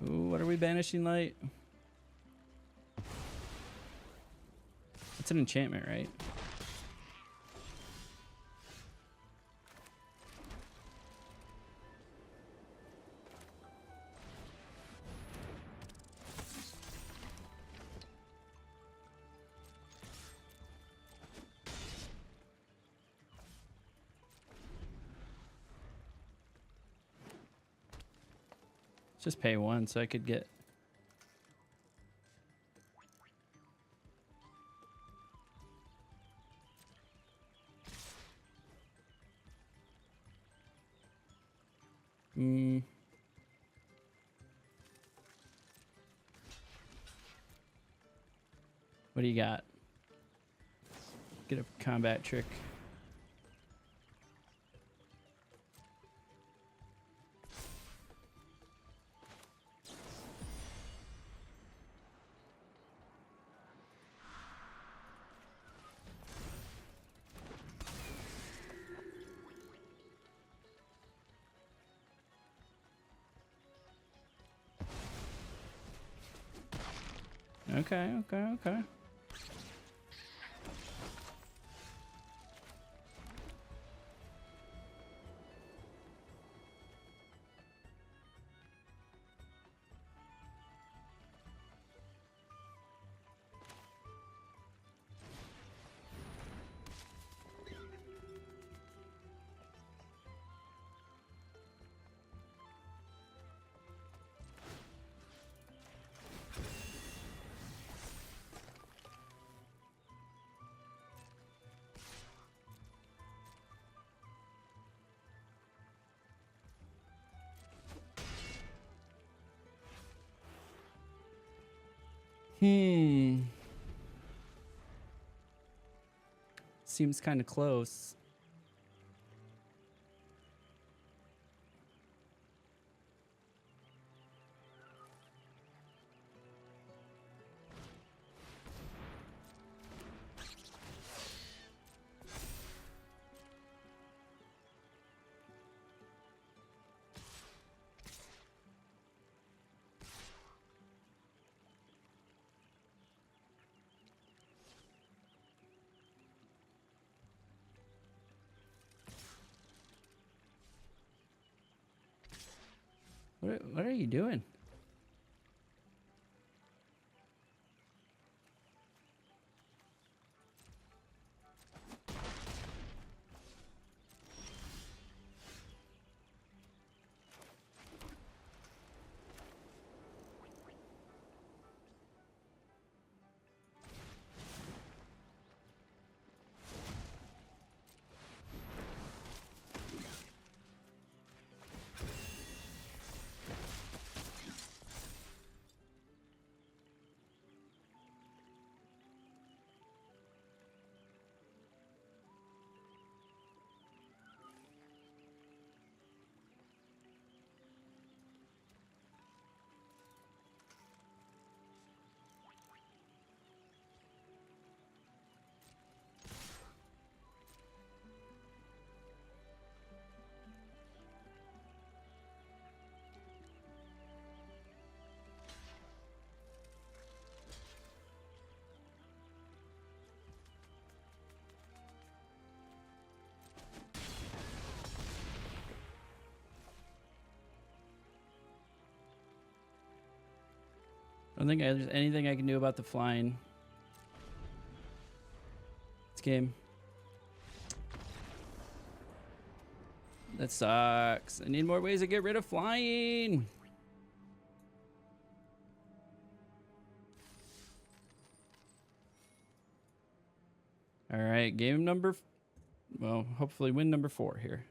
Ooh, what are we banishing light? It's an enchantment, right? Just pay 1 so I could get... What do you got? Get a combat trick. Okay. Seems kind of close. What are you doing? I don't think there's anything I can do about the flying. This game. That sucks. I need more ways to get rid of flying. All right, game number... Well, hopefully win number 4 here.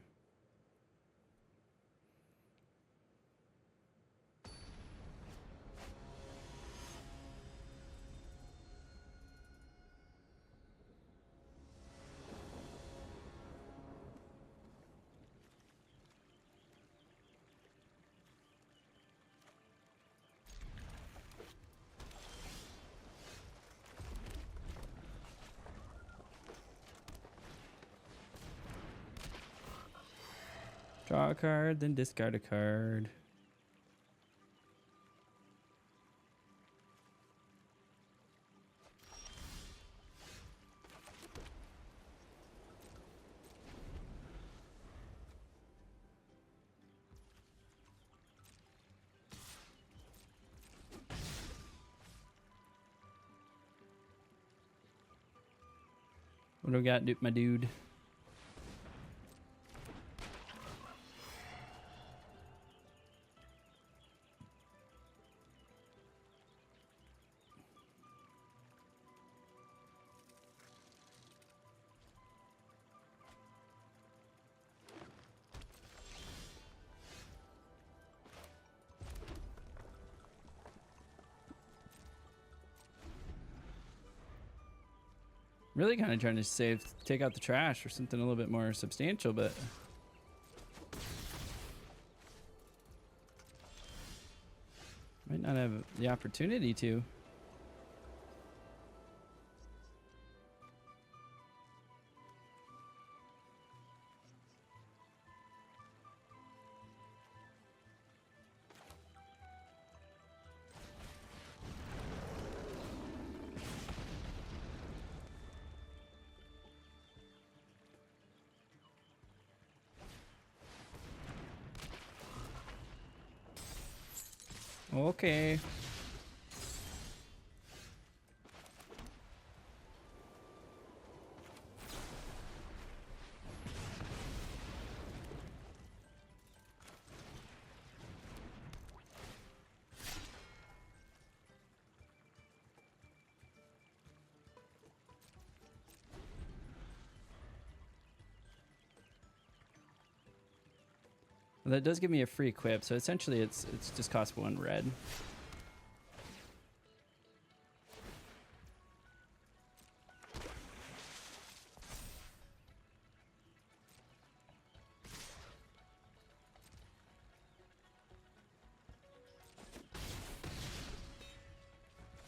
Draw a card, then discard a card. What do we got, my dude? Really kind of trying to take out the trash or something a little bit more substantial, but might not have the opportunity to. Okay. Well, that does give me a free equip, so essentially it's just cost 1 red.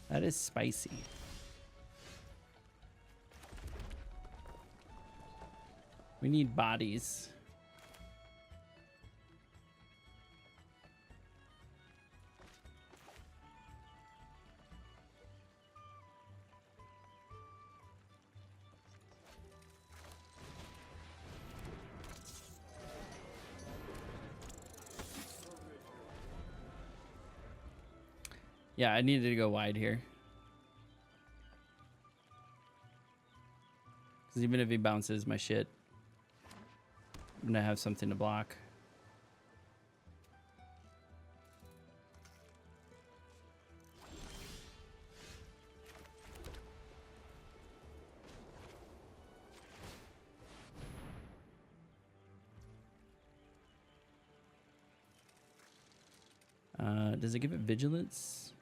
That is spicy. We need bodies. Yeah, I needed to go wide here. Because even if he bounces my shit, I'm going to have something to block. Does it give it vigilance?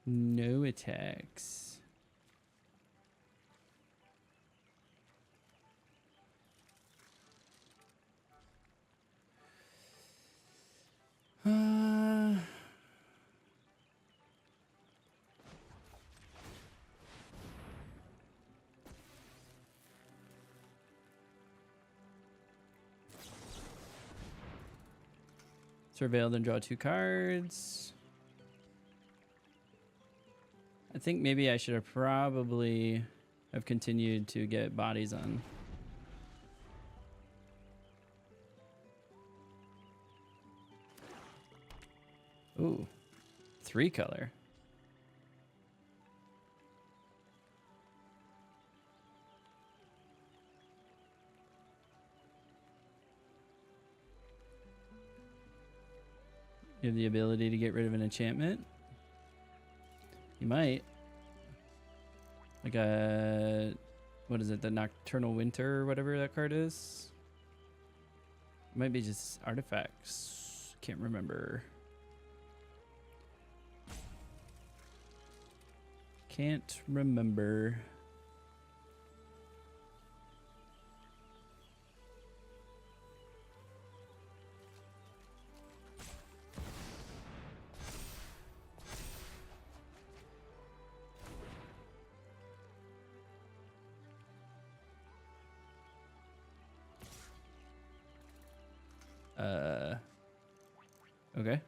No attacks. Surveil, then draw 2 cards. I think maybe I should have probably have continued to get bodies on. Ooh, 3 color. You have the ability to get rid of an enchantment. You might. Like a, what is it? The Nocturnal Winter or whatever that card is. It might be just artifacts. Can't remember. Can't remember. Okay.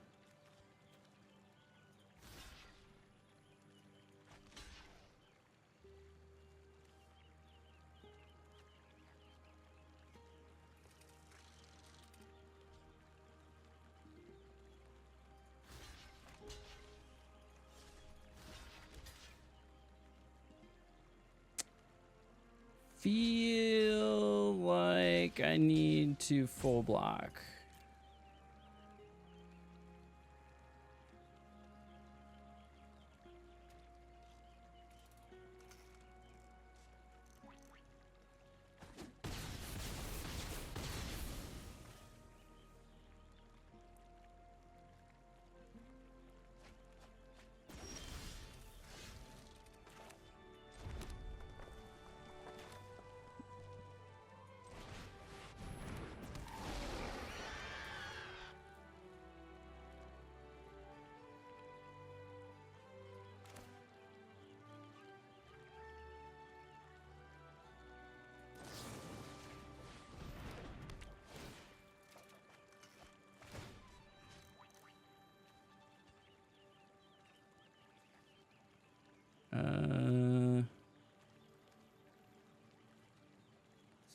Feel like I need to full block.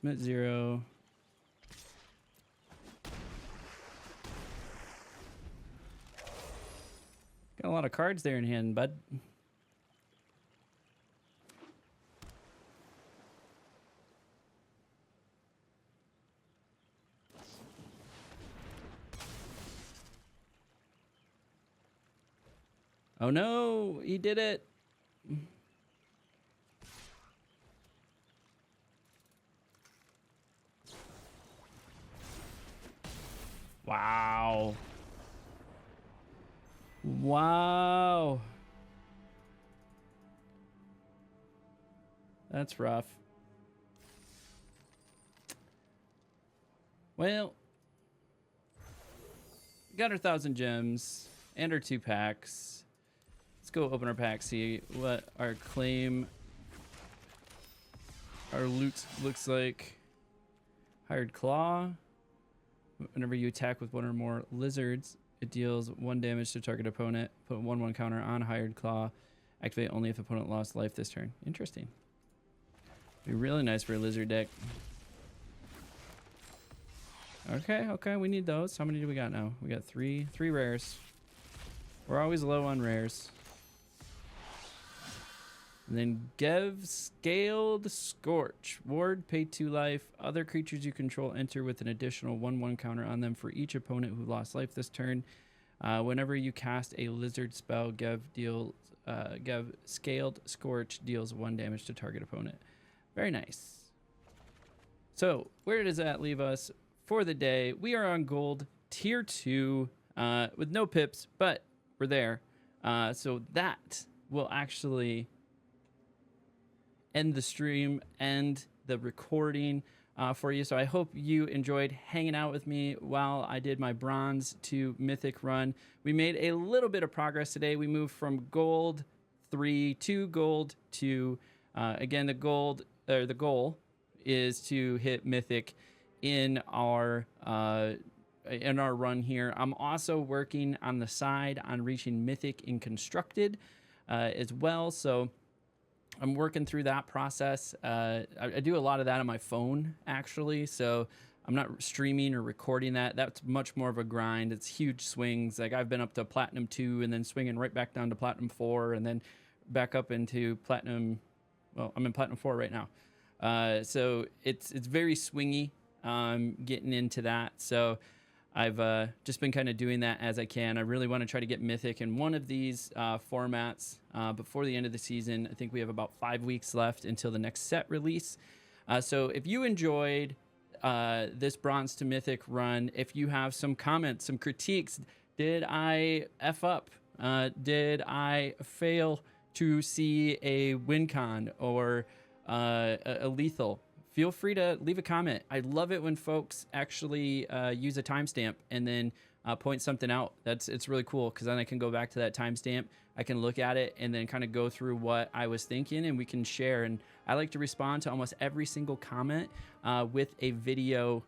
Submit 0. Got a lot of cards there in hand, bud. Oh no, he did it. Wow. Wow. That's rough. Well, got our 1,000 gems and our 2 packs. Let's go open our pack, see what our claim our loot looks like Hired Claw. Whenever you attack with one or more lizards, it deals 1 damage to target opponent. Put 1/1 counter on Hired Claw. Activate only if opponent lost life this turn. Interesting. Be really nice for a lizard deck. Okay, we need those. How many do we got now? We got three rares. We're always low on rares. And then Gev Scaled Scorch. Ward, pay 2 life. Other creatures you control enter with an additional 1/1 counter on them for each opponent who lost life this turn. Whenever you cast a lizard spell, Gev Scaled Scorch deals 1 damage to target opponent. Very nice. So where does that leave us for the day? We are on gold tier 2 with no pips, but we're there. So that will actually end the stream, end the recording for you. So I hope you enjoyed hanging out with me while I did my bronze to mythic run. We made a little bit of progress today. We moved from gold 3 to gold 2. Again, the goal is to hit mythic in our run here. I'm also working on the side on reaching mythic in constructed as well. So I'm working through that process. I do a lot of that on my phone, actually. So I'm not streaming or recording that. That's much more of a grind. It's huge swings. Like I've been up to Platinum 2 and then swinging right back down to Platinum 4 and then back up into Platinum. Well, I'm in Platinum 4 right now. So it's very swingy getting into that. So I've just been kind of doing that as I can. I really want to try to get Mythic in one of these formats before the end of the season. I think we have about 5 weeks left until the next set release. So if you enjoyed this Bronze to Mythic run, if you have some comments, some critiques, did I F up? Did I fail to see a win con or a lethal? Feel free to leave a comment. I love it when folks actually use a timestamp and then point something out. It's really cool because then I can go back to that timestamp. I can look at it and then kind of go through what I was thinking and we can share. And I like to respond to almost every single comment with a video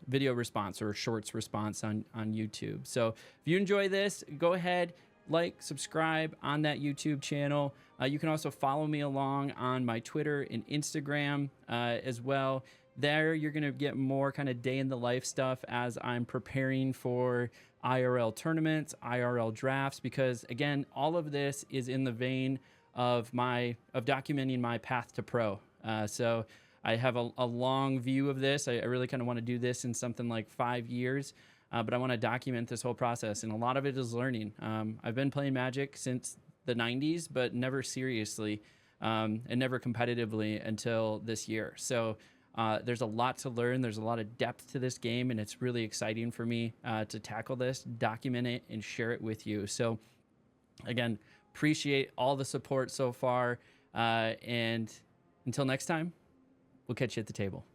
response or a shorts response on YouTube. So if you enjoy this, go ahead, like, subscribe on that YouTube channel. You can also follow me along on my Twitter and Instagram as well. There, you're going to get more kind of day in the life stuff as I'm preparing for IRL tournaments, IRL drafts, because again, all of this is in the vein of documenting my path to pro. So I have a long view of this. I really kind of want to do this in something like 5 years. But I want to document this whole process, and a lot of it is learning. I've been playing Magic since the 90s, but never seriously and never competitively until this year. So there's a lot to learn. There's a lot of depth to this game, and it's really exciting for me to tackle this, document it, and share it with you. So again, appreciate all the support so far, and until next time, we'll catch you at the table.